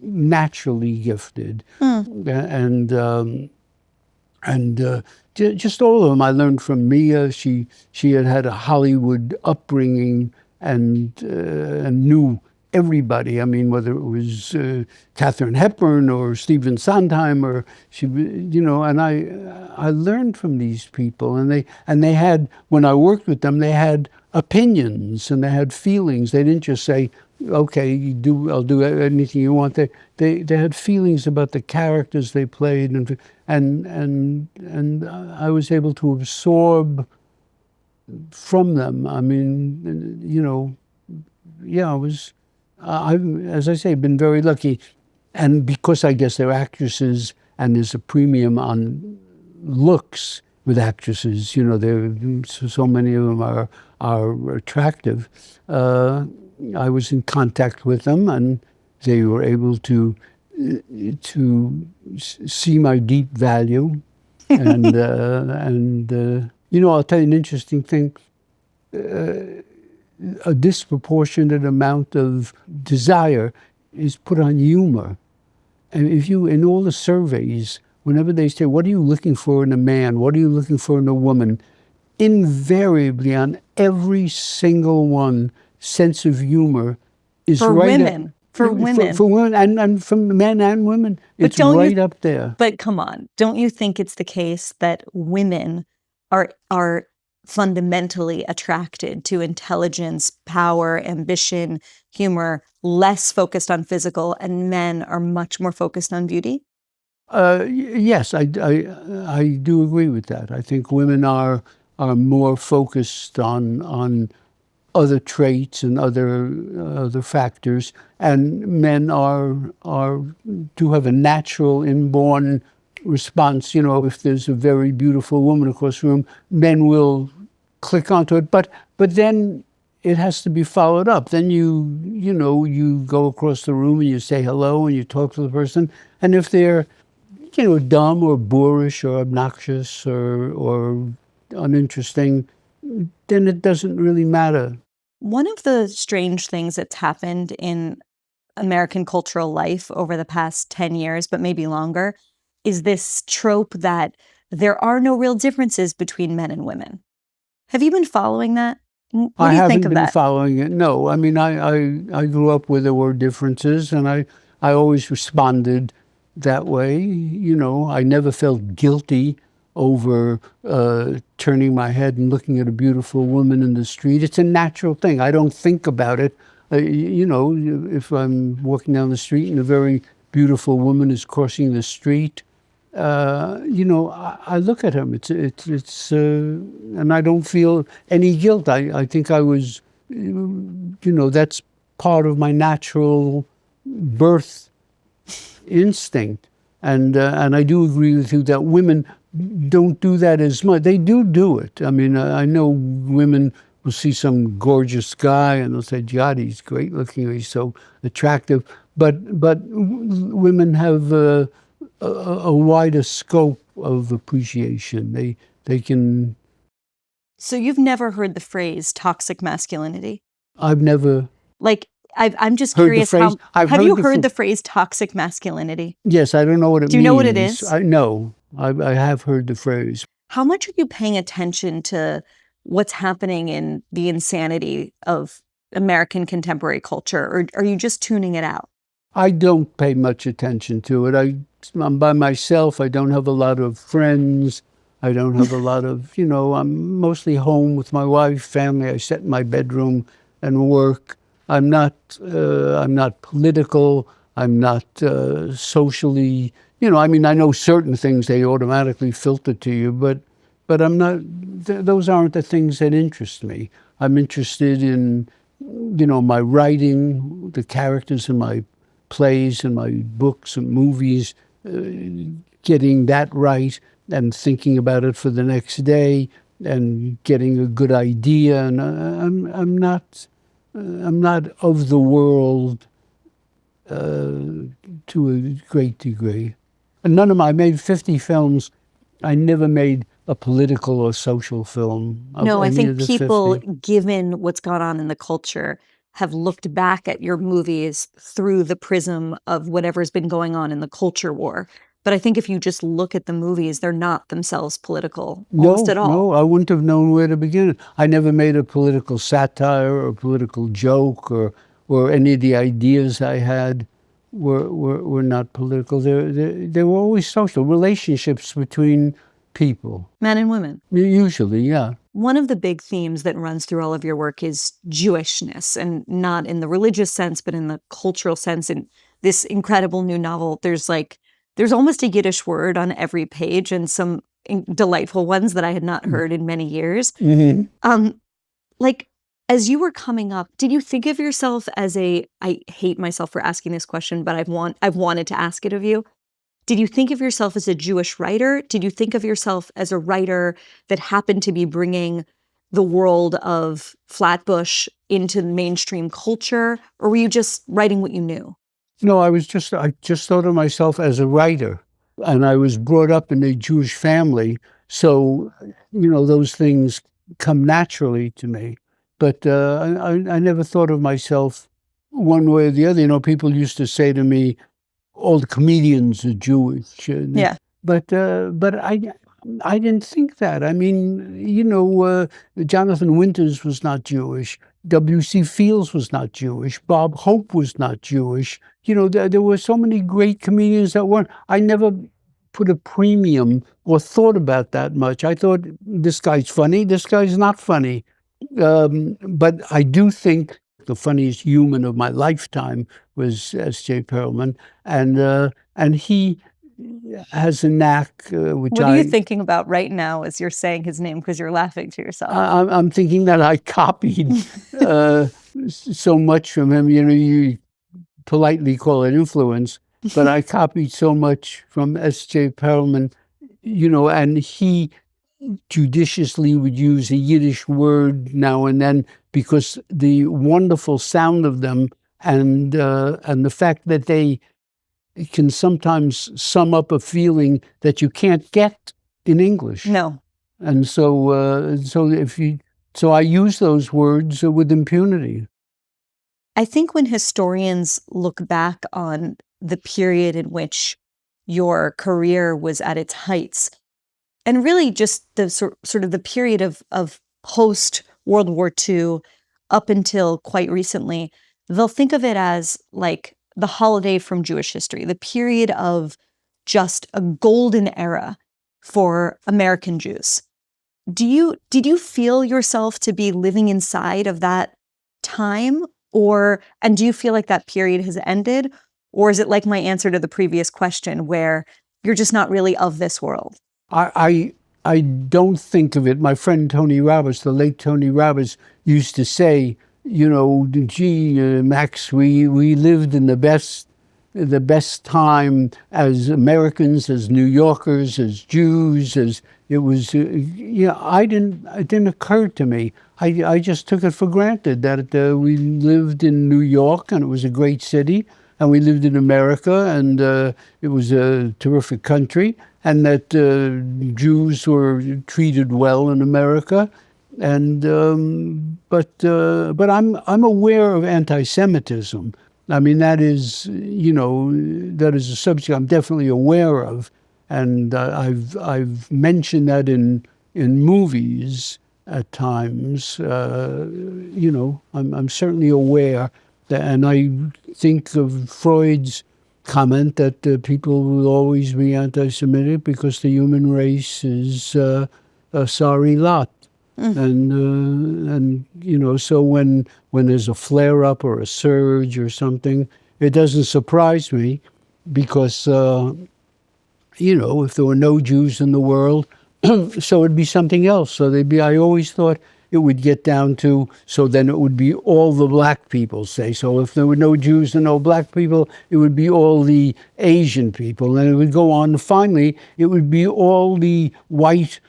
naturally gifted. And just all of them. I learned from Mia. She had a Hollywood upbringing and knew everybody. I mean, whether it was Katharine Hepburn or Stephen Sondheim, or and I learned from these people, and they had, when I worked with them, they had opinions and they had feelings. They didn't just say, "Okay, I'll do anything you want." They had feelings about the characters they played, and I was able to absorb from them. I mean, I was. I've, as I say, been very lucky. And because I guess they're actresses and there's a premium on looks with actresses, so many of them are attractive. I was in contact with them, and they were able to see my deep value. And I'll tell you an interesting thing. A disproportionate amount of desire is put on humor. And in all the surveys, whenever they say, what are you looking for in a man? What are you looking for in a woman? Invariably, on every single one, sense of humor is for right women. For women. For women, and for men and women. It's right up there. But come on, don't you think it's the case that women are fundamentally attracted to intelligence, power, ambition, humor, less focused on physical, and men are much more focused on beauty? Yes, I do agree with that. I think women are more focused on other traits and other factors, and men do have a natural inborn response. If there's a very beautiful woman across the room, men will click onto it. But then it has to be followed up. Then you go across the room and you say hello and you talk to the person. And if they're dumb or boorish or obnoxious or uninteresting, then it doesn't really matter. One of the strange things that's happened in American cultural life over the past 10 years, but maybe longer, is this trope that there are no real differences between men and women. Have you been following that? What do you think of that? I haven't been following it, no. I mean, I grew up where there were differences, and I always responded that way. I never felt guilty over turning my head and looking at a beautiful woman in the street. It's a natural thing. I don't think about it. If I'm walking down the street and a very beautiful woman is crossing the street, I look at him. It's and I don't feel any guilt. I think I was, that's part of my natural birth instinct. And I do agree with you that women don't do that as much. They do it. I mean, I know women will see some gorgeous guy and they'll say, God, he's great looking, he's so attractive. But women have a wider scope of appreciation. They can... So you've never heard the phrase toxic masculinity? I've never... I'm just curious, have you heard the phrase toxic masculinity? Yes, I don't know what it means. Do you know what it is? No, I have heard the phrase. How much are you paying attention to what's happening in the insanity of American contemporary culture, or are you just tuning it out? I don't pay much attention to it. I'm by myself. I don't have a lot of friends. I don't have a lot of, I'm mostly home with my wife, family. I sit in my bedroom and work. I'm not political. I'm not socially, I know certain things, they automatically filter to you, but I'm not, those aren't the things that interest me. I'm interested in, my writing, the characters in my plays and my books and movies, getting that right and thinking about it for the next day and getting a good idea. And I'm not of the world to a great degree. And I made 50 films. I never made a political or social film. No, I think people, given what's gone on in the culture, have looked back at your movies through the prism of whatever's been going on in the culture war. But I think if you just look at the movies, they're not themselves political almost at all. No, I wouldn't have known where to begin. I never made a political satire or a political joke or any of the ideas I had were not political. They were always social, relationships between people. Men and women. Usually, yeah. One of the big themes that runs through all of your work is Jewishness, and not in the religious sense, but in the cultural sense. In this incredible new novel, there's almost a Yiddish word on every page, and some delightful ones that I had not heard in many years. Mm-hmm. As you were coming up, did you think of yourself as I hate myself for asking this question, but I've wanted to ask it of you. Did you think of yourself as a Jewish writer? Did you think of yourself as a writer that happened to be bringing the world of Flatbush into mainstream culture? Or were you just writing what you knew? No, I just thought of myself as a writer. And I was brought up in a Jewish family. So, those things come naturally to me. But I never thought of myself one way or the other. People used to say to me, all the comedians are Jewish. Yeah. But I didn't think that. I mean, Jonathan Winters was not Jewish. W.C. Fields was not Jewish. Bob Hope was not Jewish. There were so many great comedians that weren't. I never put a premium or thought about that much. I thought, this guy's funny, this guy's not funny. But I do think the funniest human of my lifetime was S.J. Perelman, and he has a knack, What are you thinking about right now as you're saying his name because you're laughing to yourself? I'm thinking that I copied so much from him. You politely call it influence, but I copied so much from S.J. Perelman, and he judiciously would use a Yiddish word now and then because the wonderful sound of them and the fact that they can sometimes sum up a feeling that you can't get in English. No. And so I use those words with impunity. I think when historians look back on the period in which your career was at its heights, and really just the sort of the period of post World War II up until quite recently, they'll think of it as like the holiday from Jewish history, the period of just a golden era for American Jews. Did you feel yourself to be living inside of that time, and do you feel like that period has ended, or is it like my answer to the previous question where you're just not really of this world? I don't think of it. My friend Tony Roberts, the late Tony Roberts, used to say, Max, we lived in the best time as Americans, as New Yorkers, as Jews, as it was. It didn't occur to me. I just took it for granted that we lived in New York and it was a great city, and we lived in America and it was a terrific country, and that Jews were treated well in America. And but I'm aware of anti-Semitism. I mean, that is a subject I'm definitely aware of, and I've mentioned that in movies at times. I'm certainly aware that, and I think of Freud's comment that people will always be anti-Semitic because the human race is a sorry lot. And so when there's a flare-up or a surge or something, it doesn't surprise me because, if there were no Jews in the world, so it'd be something else. So I always thought it would get down to, so then it would be all the black people, say. So if there were no Jews and no black people, it would be all the Asian people. And it would go on. Finally, it would be all the white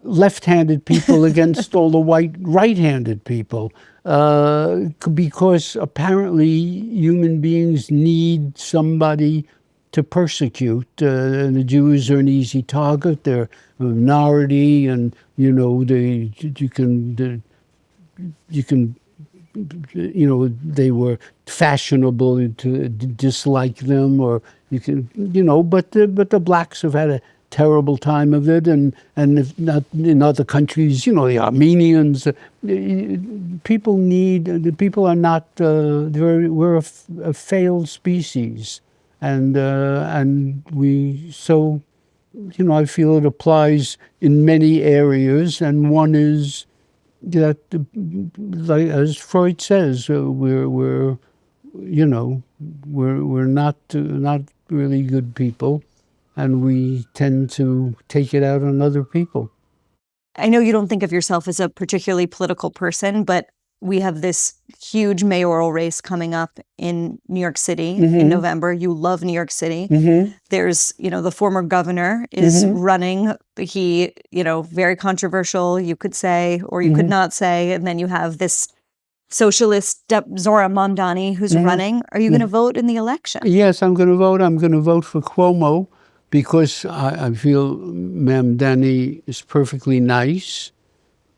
left-handed people against all the white right-handed people, because apparently human beings need somebody to persecute, and the Jews are an easy target. They're a minority, and they were fashionable to dislike them, or but the blacks have had a terrible time of it, and if not in other countries, the Armenians, people are not, we're a failed species, and I feel it applies in many areas, and one is that, like, as Freud says, we're not really good people. And we tend to take it out on other people. I know you don't think of yourself as a particularly political person, but we have this huge mayoral race coming up in New York City in November. You love New York City. There's, the former governor is running. He, very controversial, you could say, or you could not say. And then you have this socialist Zora Mamdani who's running. Are you going to vote in the election? Yes, I'm going to vote. I'm going to vote for Cuomo, because I feel Mamdani is perfectly nice.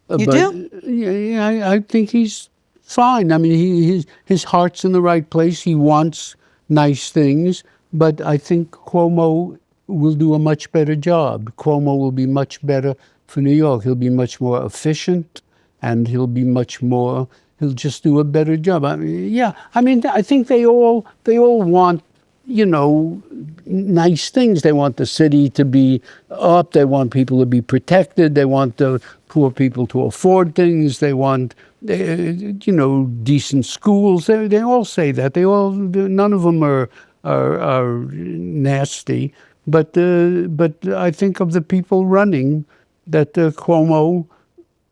You do? Yeah, I think he's fine. I mean, his heart's in the right place. He wants nice things, but I think Cuomo will do a much better job. Cuomo will be much better for New York. He'll be much more efficient, and he'll just do a better job. I think they all want, nice things. They want the city to be up. They want people to be protected. They want the poor people to afford things. They want, decent schools. They all say that. None of them are nasty. But I think of the people running, that Cuomo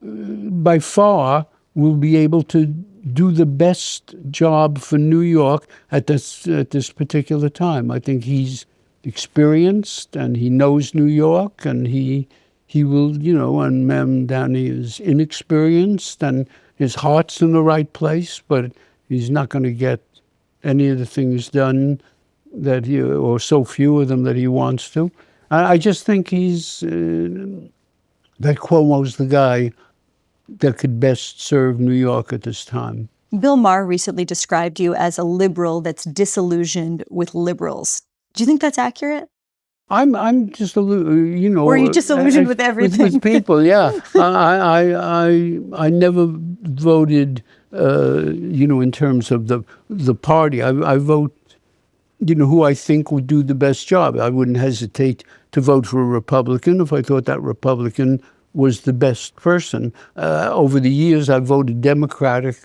by far will be able to do the best job for New York at this particular time. I think he's experienced and he knows New York, and he will, and Mem Downey is inexperienced and his heart's in the right place, but he's not going to get any of the things done that or so few of them that he wants to. I just think that Cuomo's the guy that could best serve New York at this time. Bill Maher recently described you as a liberal that's disillusioned with liberals. Do you think that's accurate? I'm just or are you disillusioned with everything? With people, yeah. I never voted, in terms of the party. I vote, who I think would do the best job. I wouldn't hesitate to vote for a Republican if I thought that Republican was the best person. Over the years, I voted Democratic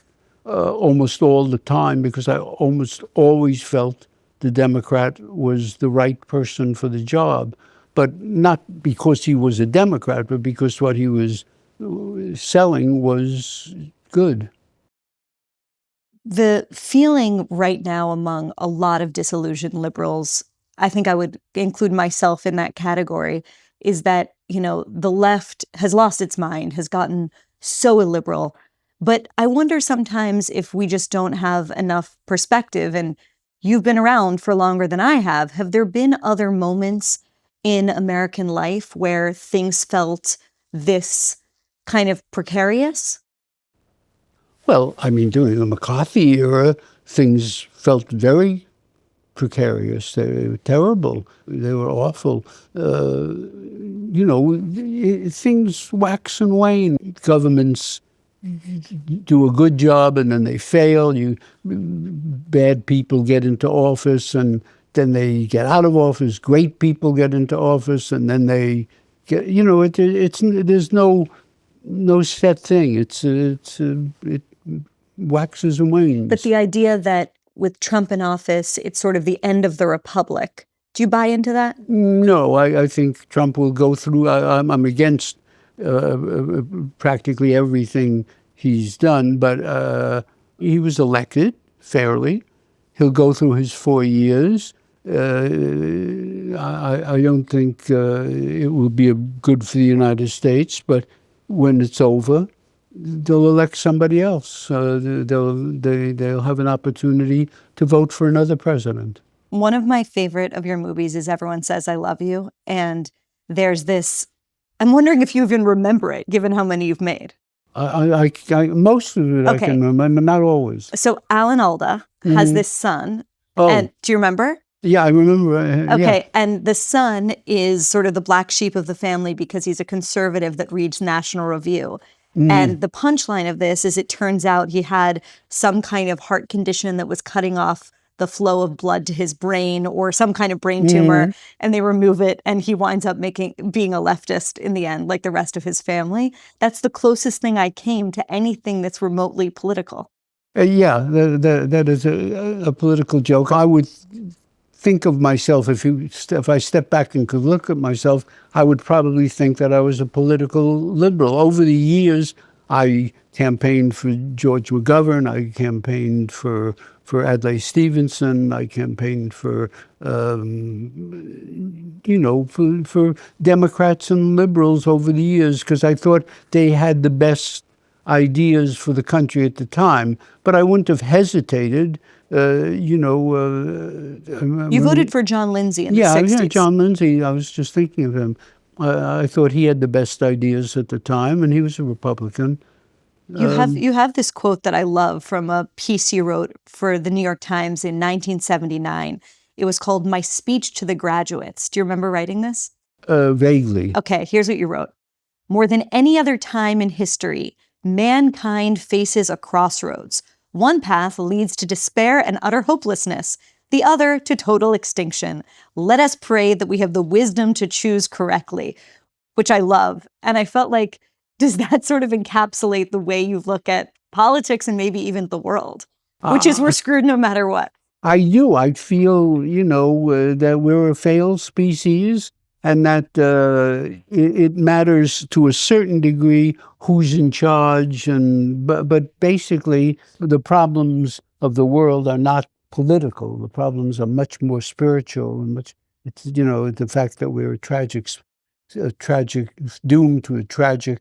almost all the time because I almost always felt the Democrat was the right person for the job, but not because he was a Democrat, but because what he was selling was good. The feeling right now among a lot of disillusioned liberals, I think I would include myself in that category, is that, the left has lost its mind, has gotten so illiberal. But I wonder sometimes if we just don't have enough perspective. And you've been around for longer than I have. Have there been other moments in American life where things felt this kind of precarious? Well, during the McCarthy era, things felt very precarious. They were terrible. They were awful. Things wax and wane. Governments do a good job and then they fail. Bad people get into office and then they get out of office. Great people get into office and then they get. There's no set thing. It waxes and wanes. But the idea that with Trump in office, it's sort of the end of the republic. Do you buy into that? No, I think Trump will go through. I'm against practically everything he's done, but he was elected fairly. He'll go through his 4 years. I don't think it will be good for the United States, but when it's over, they'll elect somebody else. They'll have an opportunity to vote for another president. One of my favorite of your movies is Everyone Says I Love You. And there's this, I'm wondering if you even remember it, given how many you've made. Most of it I can remember, not always. So Alan Alda has this son. Oh. And do you remember? Yeah, I remember. Okay, yeah. And the son is sort of the black sheep of the family because he's a conservative that reads National Review. And the punchline of this is it turns out he had some kind of heart condition that was cutting off the flow of blood to his brain or some kind of brain tumor, and they remove it, and he winds up being a leftist in the end, like the rest of his family. That's the closest thing I came to anything that's remotely political. That is a political joke. I would think of myself, if I step back and could look at myself, I would probably think that I was a political liberal. Over the years, I campaigned for George McGovern. I campaigned for Adlai Stevenson. I campaigned for Democrats and liberals over the years because I thought they had the best ideas for the country at the time. But I wouldn't have hesitated. You voted for John Lindsay in the 60s. Yeah, John Lindsay. I was just thinking of him. I thought he had the best ideas at the time, and he was a Republican. You have this quote that I love from a piece you wrote for the New York Times in 1979. It was called My Speech to the Graduates. Do you remember writing this? Vaguely. Okay, here's what you wrote. More than any other time in history, mankind faces a crossroads. One path leads to despair and utter hopelessness, the other to total extinction. Let us pray that we have the wisdom to choose correctly, which I love. And I felt like, does that sort of encapsulate the way you look at politics and maybe even the world, which is we're screwed no matter what? I do. I feel, that we're a failed species and that it matters to a certain degree who's in charge, but basically the problems of the world are not political. The problems are much more spiritual and it's the fact that we're doomed to a tragic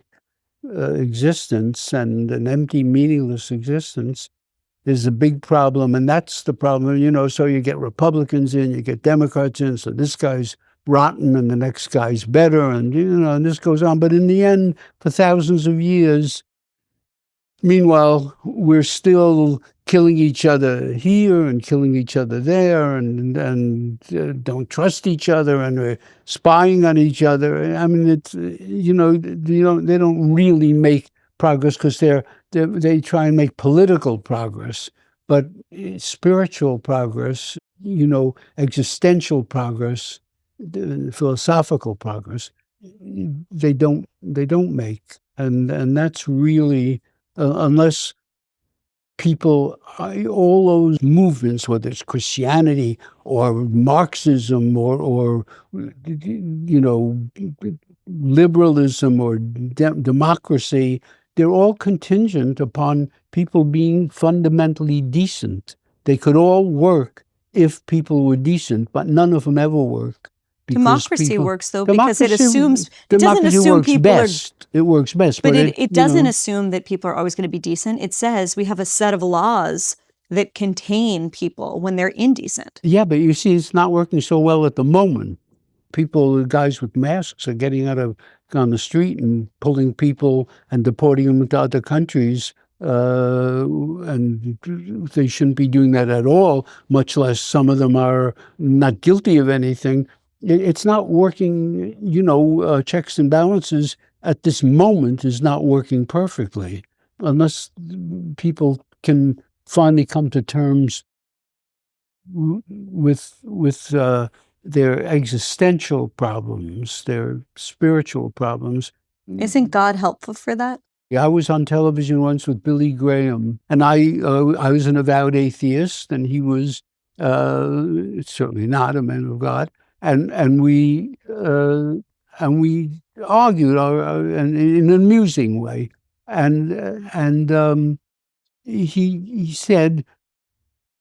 existence and an empty, meaningless existence is a big problem, and that's the problem. So you get Republicans in, you get Democrats in, so this guy's rotten and the next guy's better, and and this goes on. But in the end, for thousands of years, meanwhile, we're still killing each other here and killing each other there, and don't trust each other, and we're spying on each other. I mean, it's they don't really make progress because they try and make political progress, but spiritual progress, existential progress, philosophical progress, they don't make, and that's really unless people, all those movements, whether it's Christianity or Marxism or liberalism or democracy, they're all contingent upon people being fundamentally decent. They could all work if people were decent, but none of them ever work. Democracy works, though, because it doesn't assume people best. It works best. But it doesn't assume that people are always going to be decent. It says we have a set of laws that contain people when they're indecent. Yeah, but you see, it's not working so well at the moment. The guys with masks are getting on the street and pulling people and deporting them to other countries. And they shouldn't be doing that at all, much less some of them are not guilty of anything. It's not working, checks and balances at this moment is not working perfectly unless people can finally come to terms with their existential problems, their spiritual problems. Isn't God helpful for that? I was on television once with Billy Graham, and I was an avowed atheist, and he was certainly not a man of God. And we argued in an amusing way, and he said,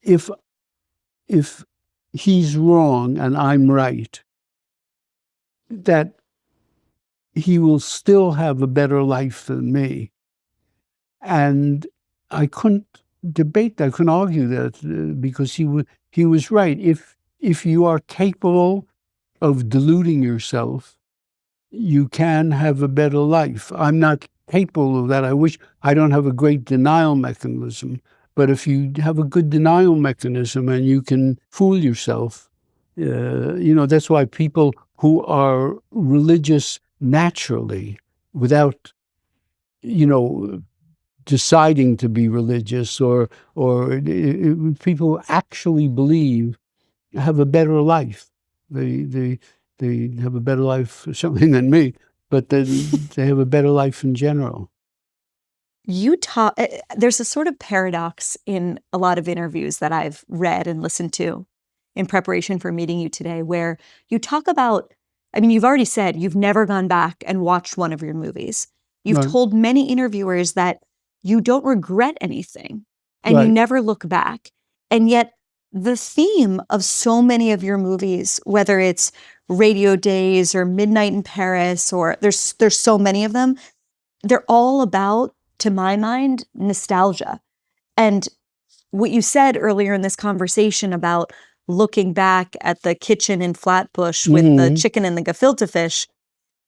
if he's wrong and I'm right, that he will still have a better life than me. And I couldn't debate that, I couldn't argue that, because he was right. If you are capable of deluding yourself, you can have a better life. I'm not capable of that. I don't have a great denial mechanism. But if you have a good denial mechanism and you can fool yourself, that's why people who are religious naturally, without, deciding to be religious, or people who actually believe, have a better life. They have a better life, certainly than me, but they have a better life in general. There's a sort of paradox in a lot of interviews that I've read and listened to in preparation for meeting you today, where you talk about, you've already said you've never gone back and watched one of your movies. You've Right. told many interviewers that you don't regret anything and Right. you never look back. And yet the theme of so many of your movies, whether it's Radio Days or Midnight in Paris, or there's so many of them, they're all about, to my mind, nostalgia. And what you said earlier in this conversation about looking back at the kitchen in Flatbush with the chicken and the gefilte fish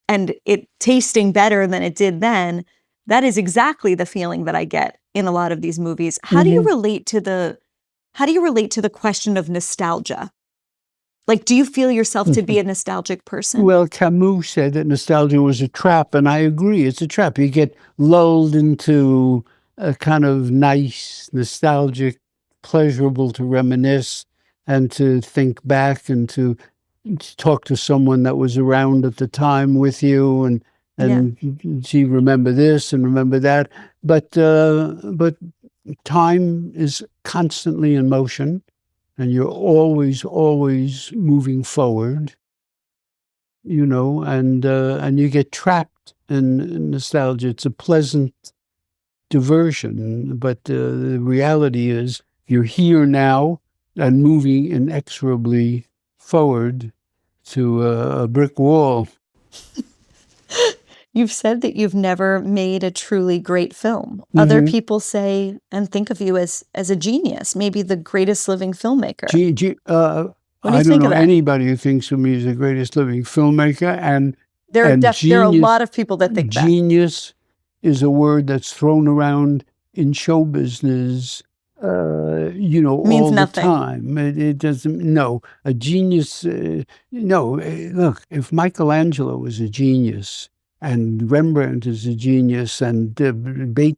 and it tasting better than it did then, that is exactly the feeling that I get in a lot of these movies. How do you relate to the question of nostalgia? Like, do you feel yourself to be a nostalgic person? Well, Camus said that nostalgia was a trap, and I agree. It's a trap. You get lulled into a kind of nice, nostalgic, pleasurable to reminisce and to think back and to talk to someone that was around at the time with you, and gee, remember this and remember that. But time is constantly in motion. And you're always moving forward. and you get trapped in nostalgia. It's a pleasant diversion, but the reality is you're here now and moving inexorably forward to a brick wall. You've said that you've never made a truly great film. Other people say and think of you as a genius, maybe the greatest living filmmaker. What do you I think don't know of that? anybody who thinks of me as the greatest living filmmaker, and There are a genius, lot of people that think that. genius is a word that's thrown around in show business, Means all nothing. the time. It doesn't. No, a genius. No, look, if Michelangelo was a genius, and Rembrandt is a genius, and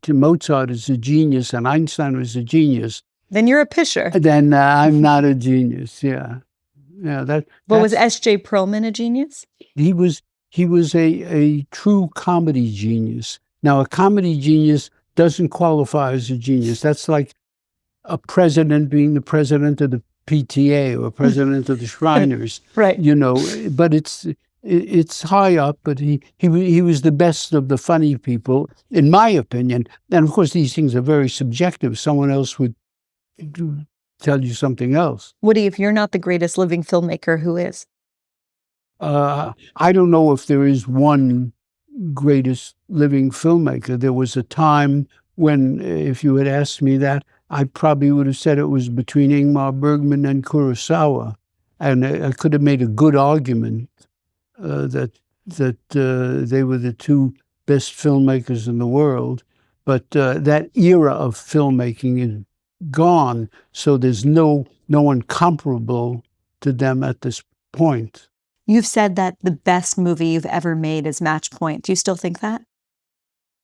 Mozart is a genius, and Einstein was a genius, Then you're a pisher. then I'm not a genius. Yeah. But was S.J. Perlman a genius? He was a true comedy genius. Now, a comedy genius doesn't qualify as a genius. That's like a president being the president of the PTA or president of the Shriners. Right. But it's high up. But he was the best of the funny people, in my opinion. And of course, these things are very subjective. Someone else would tell you something else. Woody, if you're not the greatest living filmmaker, who is? I don't know if there is one greatest living filmmaker. There was a time when, if you had asked me that, I probably would have said it was between Ingmar Bergman and Kurosawa, and I could have made a good argument that they were the two best filmmakers in the world. But that era of filmmaking is gone, so there's no one comparable to them at this point. You've said that the best movie you've ever made is Match Point. Do you still think that?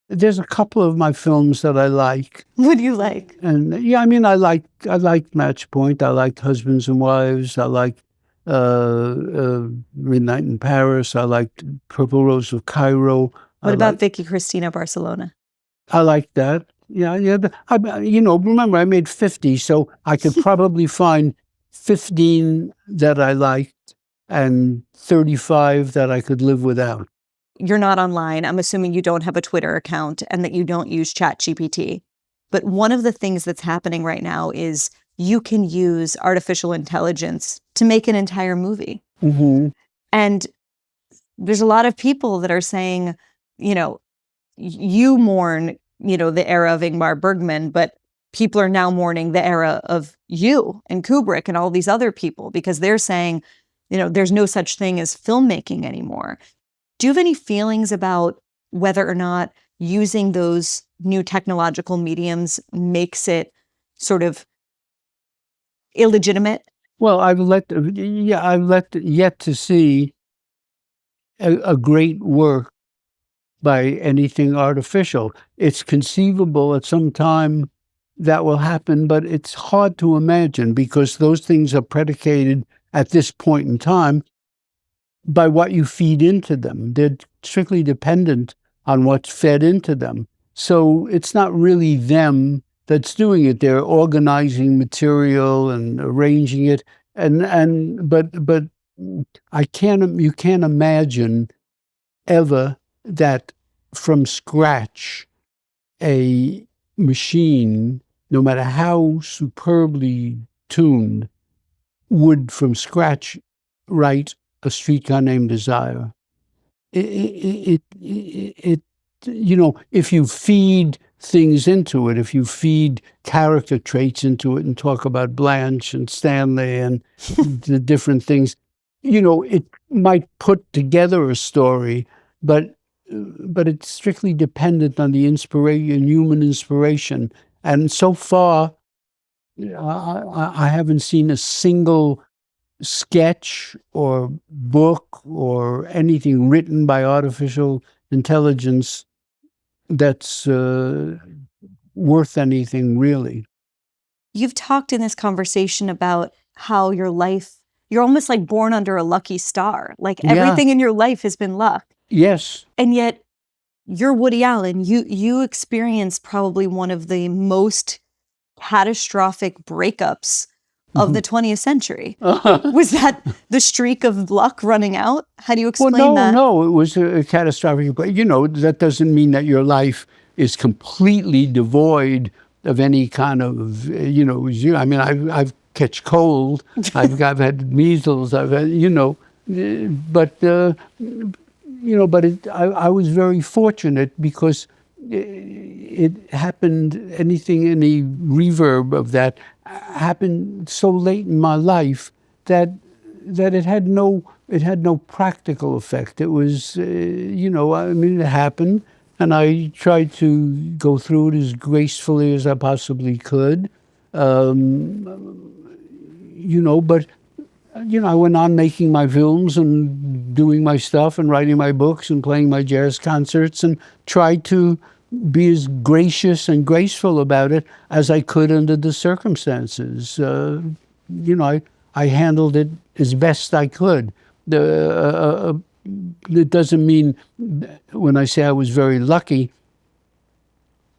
There's a couple of my films that I like. What do you like? And yeah, I mean, I liked Match Point. I liked Husbands and Wives. I liked Midnight in Paris. I liked Purple Rose of Cairo. What about Vicky Cristina Barcelona? I liked that. Yeah. Remember, I made 50, so I could probably find 15 that I liked and 35 that I could live without. You're not online. I'm assuming you don't have a Twitter account and that you don't use ChatGPT. But one of the things that's happening right now is you can use artificial intelligence to make an entire movie. Mm-hmm. And there's a lot of people that are saying, you mourn, the era of Ingmar Bergman, but people are now mourning the era of you and Kubrick and all these other people because they're saying, there's no such thing as filmmaking anymore. Do you have any feelings about whether or not using those new technological mediums makes it sort of illegitimate? Well, I've yet to see a great work by anything artificial. It's conceivable at some time that will happen, but it's hard to imagine because those things are predicated at this point in time by what you feed into them. They're strictly dependent on what's fed into them. So it's not really them that's doing it. They're organizing material and arranging it. But you can't imagine ever that from scratch a machine, no matter how superbly tuned, would from scratch write A Streetcar Named Desire. If you feed things into it, if you feed character traits into it and talk about Blanche and Stanley and the different things, it might put together a story, but it's strictly dependent on the inspiration, human inspiration. And so far, I haven't seen a single sketch or book or anything written by artificial intelligence that's worth anything, really. You've talked in this conversation about how your life, you're almost like born under a lucky star. Like everything in your life has been luck. Yes. And yet you're Woody Allen. You experienced probably one of the most catastrophic breakups of the 20th century. Was that the streak of luck running out? How do you explain that? No, it was a catastrophic. But that doesn't mean that your life is completely devoid of any kind of, I mean, I've catch cold, I've had measles, I've had, I was very fortunate because it happened, any reverb of that happened so late in my life that it had no practical effect. It was, it happened, and I tried to go through it as gracefully as I possibly could, but I went on making my films and doing my stuff and writing my books and playing my jazz concerts and tried to be as gracious and graceful about it as I could under the circumstances. I handled it as best I could. It doesn't mean, when I say I was very lucky,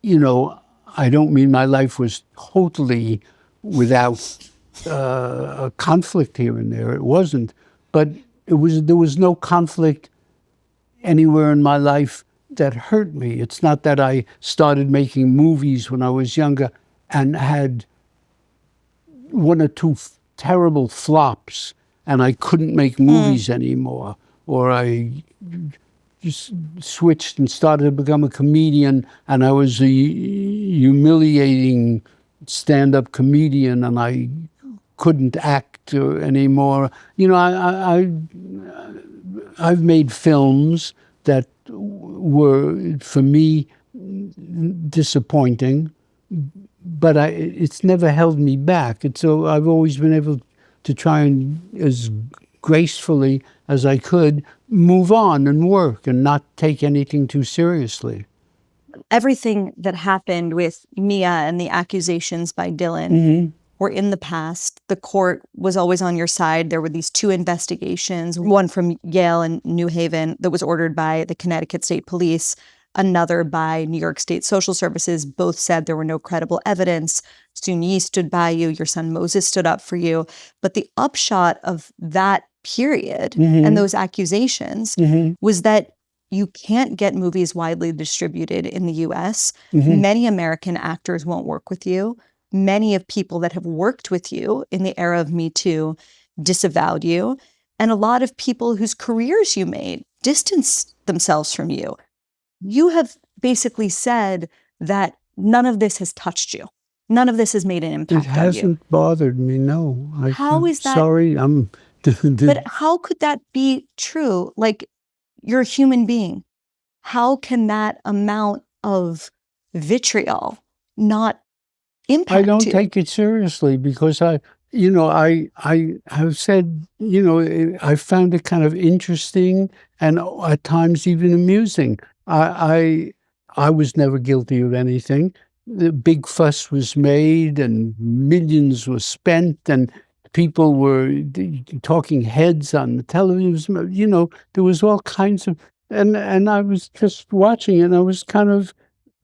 I don't mean my life was totally without a conflict here and there. It wasn't, but there was no conflict anywhere in my life that hurt me. It's not that I started making movies when I was younger and had one or two terrible flops and I couldn't make movies anymore, or I just switched and started to become a comedian and I was a humiliating stand-up comedian and I couldn't act anymore. I've made films that were, for me, disappointing, but it's never held me back. So I've always been able to try and, as gracefully as I could, move on and work and not take anything too seriously. Everything that happened with Mia and the accusations by Dylan were in the past. The court was always on your side. There were these two investigations, one from Yale and New Haven that was ordered by the Connecticut State Police, another by New York State Social Services. Both said there were no credible evidence. Soon Yi stood by you. Your son Moses stood up for you. But the upshot of that period and those accusations was that you can't get movies widely distributed in the US. Many American actors won't work with you. Many of people that have worked with you in the era of Me Too disavowed you. And a lot of people whose careers you made distanced themselves from you. You have basically said that none of this has touched you. None of this has made an impact on you. It hasn't bothered me, no. How is that? Sorry, But how could that be true? Like, you're a human being. How can that amount of vitriol not impact you? I don't take it seriously because I have said, I found it kind of interesting and at times even amusing. I was never guilty of anything. The big fuss was made and millions were spent and people were talking heads on the television. There was all kinds of, and I was just watching it. I was kind of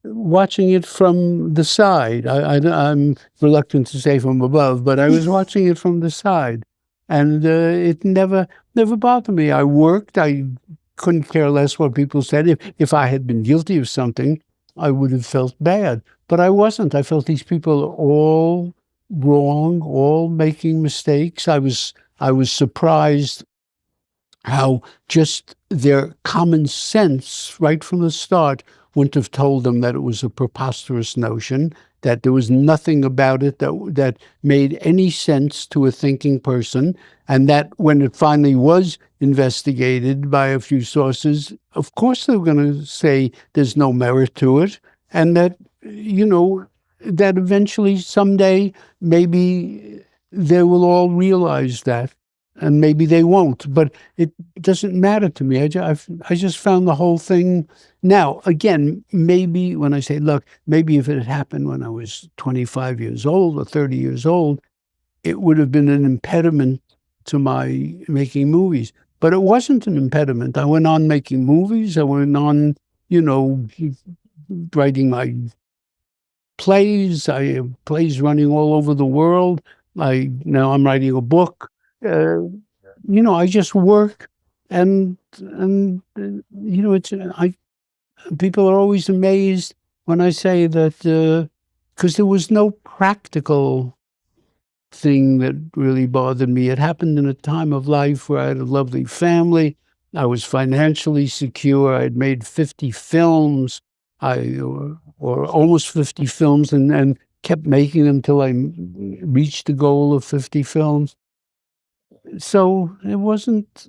watching it from the side. I'm reluctant to say from above, but I was watching it from the side, and it never bothered me. I worked. I couldn't care less what people said. If I had been guilty of something, I would have felt bad, but I wasn't. I felt these people are all wrong, all making mistakes. I was surprised how just their common sense right from the start wouldn't have told them that it was a preposterous notion, that there was nothing about it that made any sense to a thinking person, and that when it finally was investigated by a few sources, of course they were going to say there's no merit to it, and that, that eventually someday maybe they will all realize that, and maybe they won't, but it doesn't matter to me. I just found the whole thing. Now, again, maybe when I say, look, maybe if it had happened when I was 25 years old or 30 years old, it would have been an impediment to my making movies. But it wasn't an impediment. I went on making movies. I went on, writing my plays. I have plays running all over the world. Now I'm writing a book. I just work, and people are always amazed when I say that, because there was no practical thing that really bothered me. It happened in a time of life where I had a lovely family. I was financially secure. I had made 50 films, or almost 50 films, and kept making them till I reached the goal of 50 films. So it wasn't,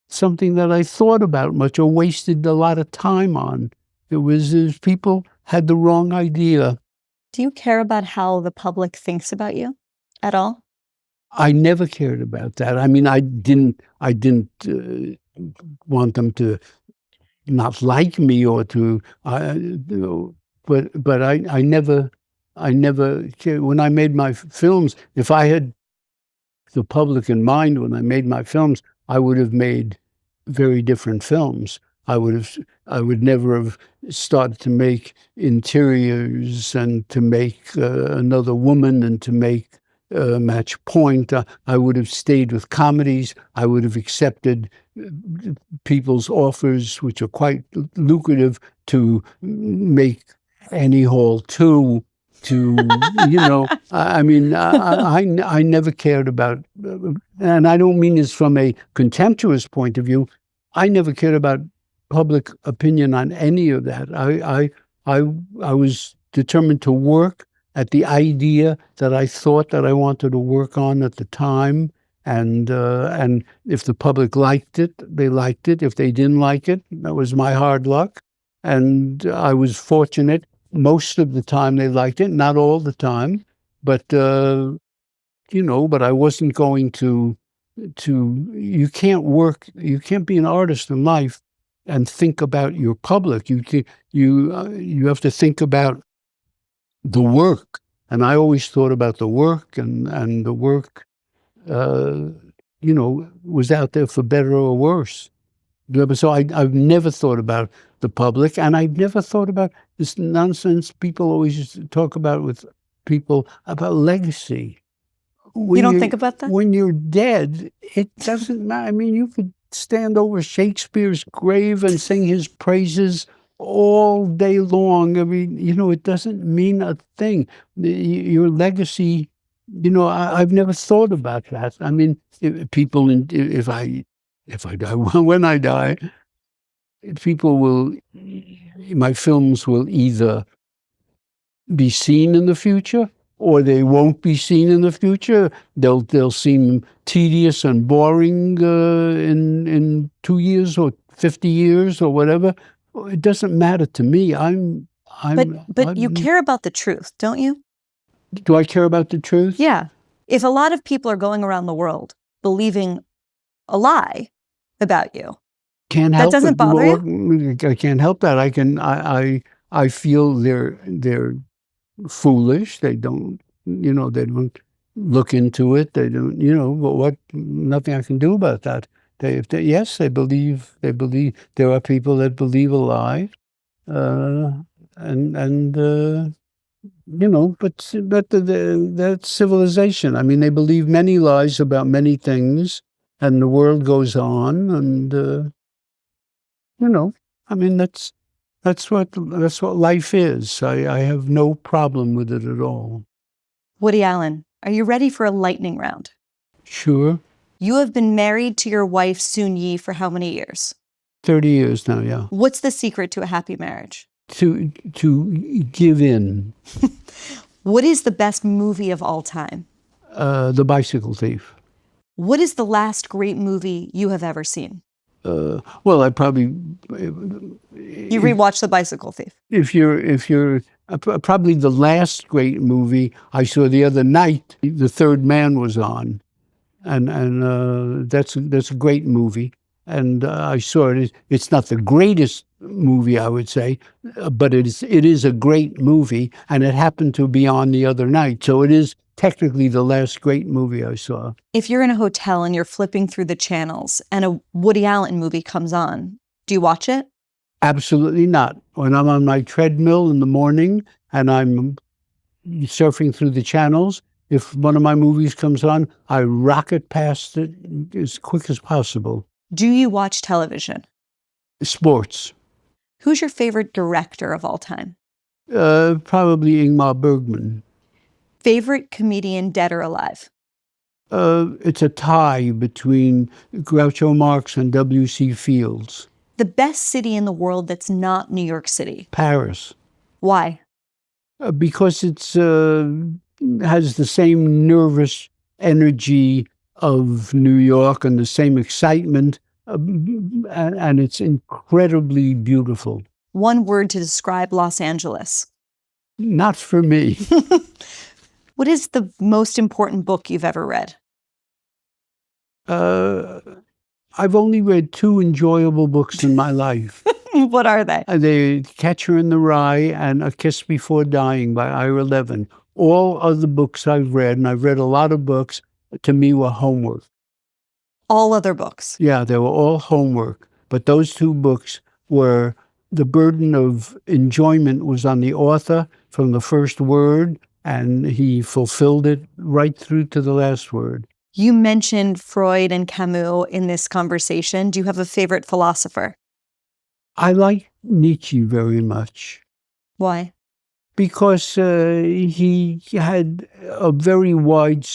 something that I thought about much or wasted a lot of time on. People had the wrong idea. Do you care about how the public thinks about you at all? I never cared about that. I mean, I didn't want them to not like me or to, but I never cared. When I made my films, if I had the public in mind when I made my films, I would have made very different films. I would never have started to make interiors and to make Another Woman and to make Match Point. I would have stayed with comedies. I would have accepted people's offers, which are quite lucrative, to make Annie Hall 2. I never cared about, and I don't mean this from a contemptuous point of view. I never cared about public opinion on any of that. I was determined to work at the idea that I thought that I wanted to work on at the time, and if the public liked it, they liked it. If they didn't like it, that was my hard luck, and I was fortunate. Most of the time they liked it, not all the time, but but I wasn't going to. You can't be an artist in life and think about your public. You have to think about the work, and I always thought about the work, and the work, was out there for better or worse. So I've never thought about the public, and I've never thought about this nonsense people always talk about with people about legacy. You don't think about that? When you're dead, it doesn't matter. I mean, you could stand over Shakespeare's grave and sing his praises all day long. I mean, it doesn't mean a thing. Your legacy, I've never thought about that. I mean, if I die, when I die, my films will either be seen in the future or they won't be seen in the future. They'll seem tedious and boring in 2 years or 50 years or whatever. It doesn't matter to me. But you care about the truth, don't you? Do I care about the truth? Yeah. If a lot of people are going around the world believing a lie about you, can't help that doesn't bother you? I can't help that. I feel they're foolish. They don't, they don't look into it. They don't, but nothing I can do about that. They believe there are people that believe a lie, but that's civilization. I mean, they believe many lies about many things, and the world goes on, and I mean, that's what life is. I have no problem with it at all. Woody Allen, are you ready for a lightning round? Sure. You have been married to your wife, Soon Yi, for how many years? 30 years now, yeah. What's the secret to a happy marriage? To give in. What is the best movie of all time? The Bicycle Thief. What is the last great movie you have ever seen? Well, I probably... You rewatched The Bicycle Thief. If you're probably the last great movie I saw the other night, The Third Man was on, and that's a great movie, and I saw it. It's not the greatest movie, I would say, but it is a great movie, and it happened to be on the other night, so it is technically the last great movie I saw. If you're in a hotel and you're flipping through the channels and a Woody Allen movie comes on, do you watch it? Absolutely not. When I'm on my treadmill in the morning and I'm surfing through the channels. If one of my movies comes on, I rocket past it as quick as possible. Do you watch television? Sports. Who's your favorite director of all time? Probably Ingmar Bergman. Favorite comedian, dead or alive? It's a tie between Groucho Marx and W.C. Fields. The best city in the world that's not New York City? Paris. Why? Because it's has the same nervous energy of New York and the same excitement, and it's incredibly beautiful. One word to describe Los Angeles. Not for me. What is the most important book you've ever read? I've only read 2 enjoyable books in my life. What are they? The Catcher in the Rye and A Kiss Before Dying by Ira Levin. All other books I've read, and I've read a lot of books, to me were homework. All other books? Yeah, they were all homework. But those 2 books were, the burden of enjoyment was on the author from the first word, and he fulfilled it right through to the last word. You mentioned Freud and Camus in this conversation. Do you have a favorite philosopher? I like Nietzsche very much Why? because he had a very wide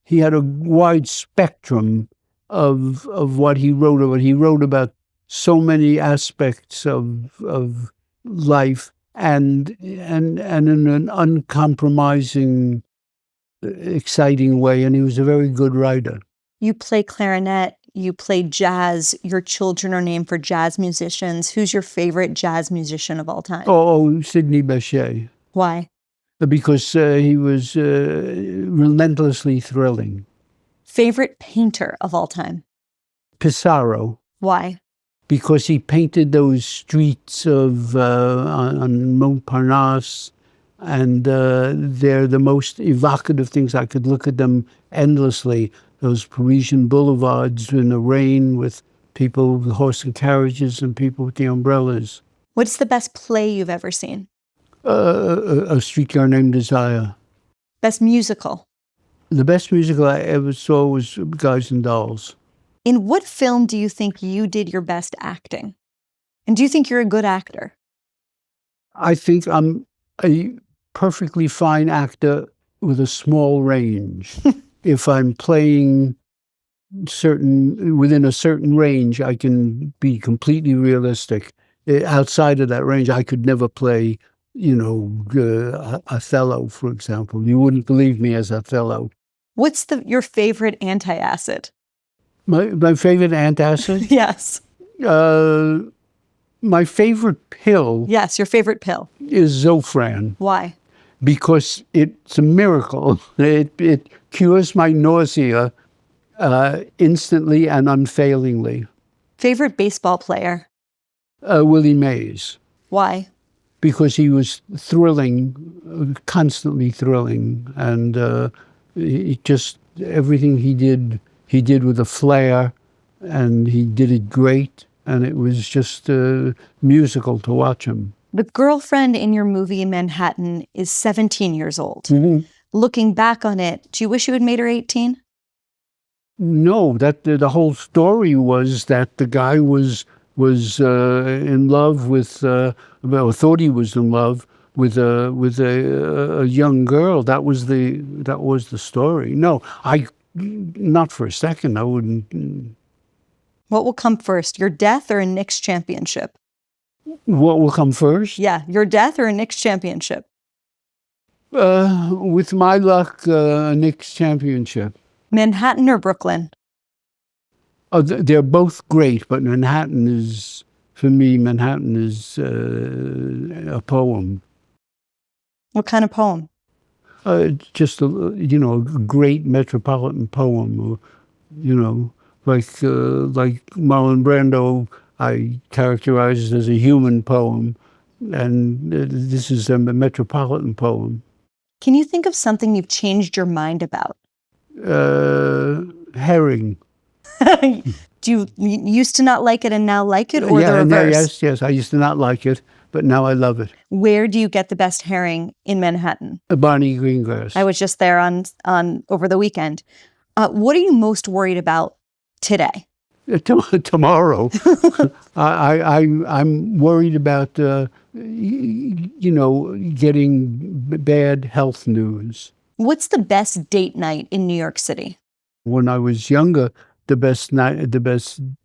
he had a wide spectrum of what he wrote about. He wrote about so many aspects of life and in an uncompromising, exciting way, and he was a very good writer. You play clarinet, you play jazz, your children are named for jazz musicians. Who's your favorite jazz musician of all time? Sidney Bechet, Why? because he was relentlessly thrilling. Favorite painter of all time? Pissarro, Why? because he painted those streets of on Montparnasse, and they're the most evocative things. I could look at them endlessly. Those Parisian boulevards in the rain with people with horse and carriages and people with the umbrellas. What's the best play you've ever seen? A Streetcar Named Desire. Best musical? The best musical I ever saw was Guys and Dolls. In what film do you think you did your best acting? And do you think you're a good actor? I think I'm a perfectly fine actor with a small range. If I'm playing within a certain range, I can be completely realistic. Outside of that range, I could never play, Othello, for example. You wouldn't believe me as Othello. What's your favorite antacid? My favorite antacid? Yes. My favorite pill Yes, your favorite pill. is Zofran, Why? because it's a miracle. It cures my nausea instantly and unfailingly. Favorite baseball player? Willie Mays, Why? because he was thrilling, constantly thrilling, and everything he did with a flair, and he did it great, and it was just musical to watch him. The girlfriend in your movie Manhattan is 17 years old. Mm-hmm. Looking back on it, do you wish you had made her 18? No, that the whole story was that the guy was in love with, thought he was in love with a young girl. That was the story. No, not for a second. I wouldn't. What will come first, your death or a Knicks championship? What will come first? Yeah, your death or a Knicks championship? With my luck, a Knicks championship. Manhattan or Brooklyn? They're both great, but Manhattan is a poem. What kind of poem? Just a great metropolitan poem, like Marlon Brando, I characterize it as a human poem, and this is a metropolitan poem. Can you think of something you've changed your mind about? Herring. Do you used to not like it and now like it, or Yeah, the reverse? yes, I used to not like it, but now I love it. Where do you get the best herring in Manhattan? Barney Greengrass. I was just there on over the weekend. What are you most worried about today? Tomorrow, I'm worried about getting bad health news. What's the best date night in New York City? When I was younger, the best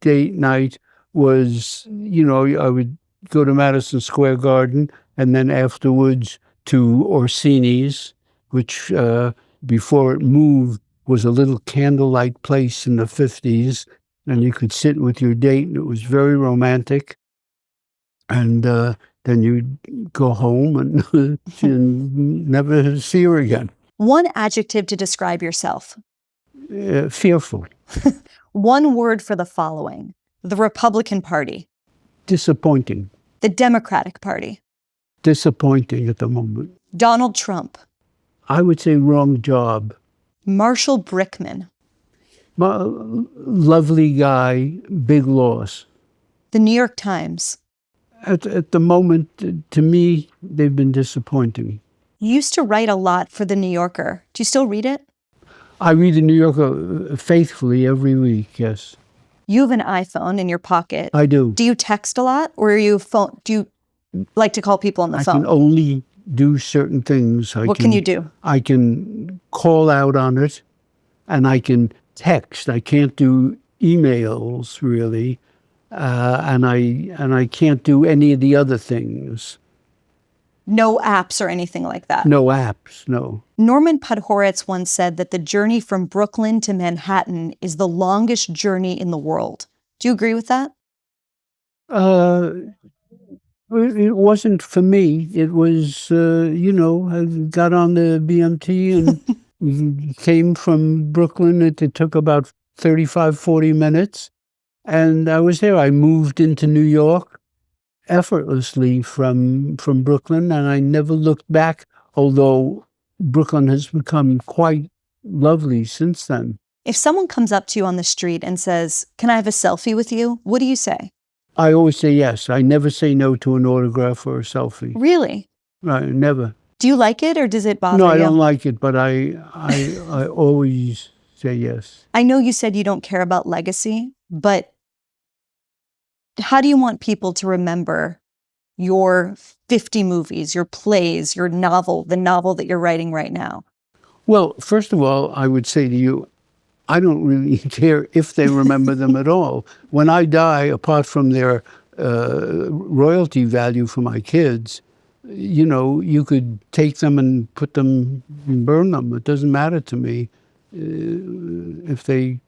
date night was, I would go to Madison Square Garden and then afterwards to Orsini's, which before it moved was a little candlelight place in the 50s. And you could sit with your date, and it was very romantic. And then you'd go home and never see her again. One adjective to describe yourself. Fearful. One word for the following. The Republican Party. Disappointing. The Democratic Party. Disappointing at the moment. Donald Trump. I would say wrong job. Marshall Brickman. Lovely guy, big loss. The New York Times. At the moment, to me, they've been disappointing. You used to write a lot for The New Yorker. Do you still read it? I read The New Yorker faithfully every week, yes. You have an iPhone in your pocket. I do. Do you text a lot, or do you like to call people on the phone? I can only do certain things. What can you do? I can call out on it, and I can text. I can't do emails really, and I can't do any of the other things. No apps or anything like that? No apps, no. Norman Podhoretz once said that the journey from Brooklyn to Manhattan is the longest journey in the world. Do you agree with that? It wasn't for me. It was, I got on the BMT and came from Brooklyn. It took about 35, 40 minutes. And I was there. I moved into New York effortlessly from Brooklyn, and I never looked back, although Brooklyn has become quite lovely since then. If someone comes up to you on the street and says, "Can I have a selfie with you?" What do you say? I always say yes. I never say no to an autograph or a selfie. Really? Right, never. Do you like it, or does it bother you? No, I don't like it, but I always say yes. I know you said you don't care about legacy, but how do you want people to remember your 50 movies, your plays, your novel, the novel that you're writing right now? Well, first of all, I would say to you, I don't really care if they remember them at all. When I die, apart from their royalty value for my kids, you could take them and put them and burn them. It doesn't matter to me if they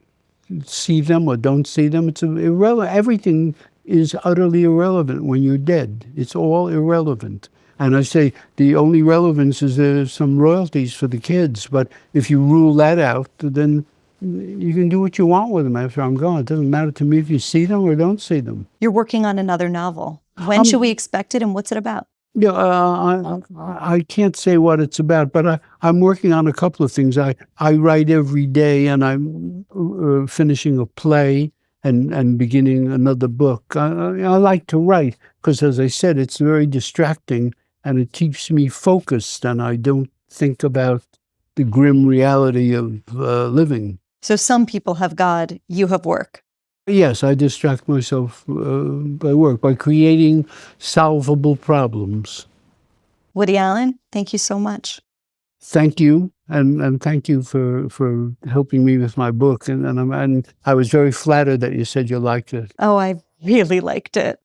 see them or don't see them. It's irrelevant. Everything is utterly irrelevant when you're dead. It's all irrelevant. And I say the only relevance is there's some royalties for the kids. But if you rule that out, then you can do what you want with them after I'm gone. It doesn't matter to me if you see them or don't see them. You're working on another novel. When should we expect it, and what's it about? Yeah, I can't say what it's about, but I'm working on a couple of things. I write every day, and I'm finishing a play and beginning another book. I like to write because, as I said, it's very distracting, and it keeps me focused, and I don't think about the grim reality of living. So some people have God, you have work. Yes, I distract myself by work, by creating solvable problems. Woody Allen, thank you so much. Thank you, and thank you for helping me with my book. And I was very flattered that you said you liked it. Oh, I really liked it.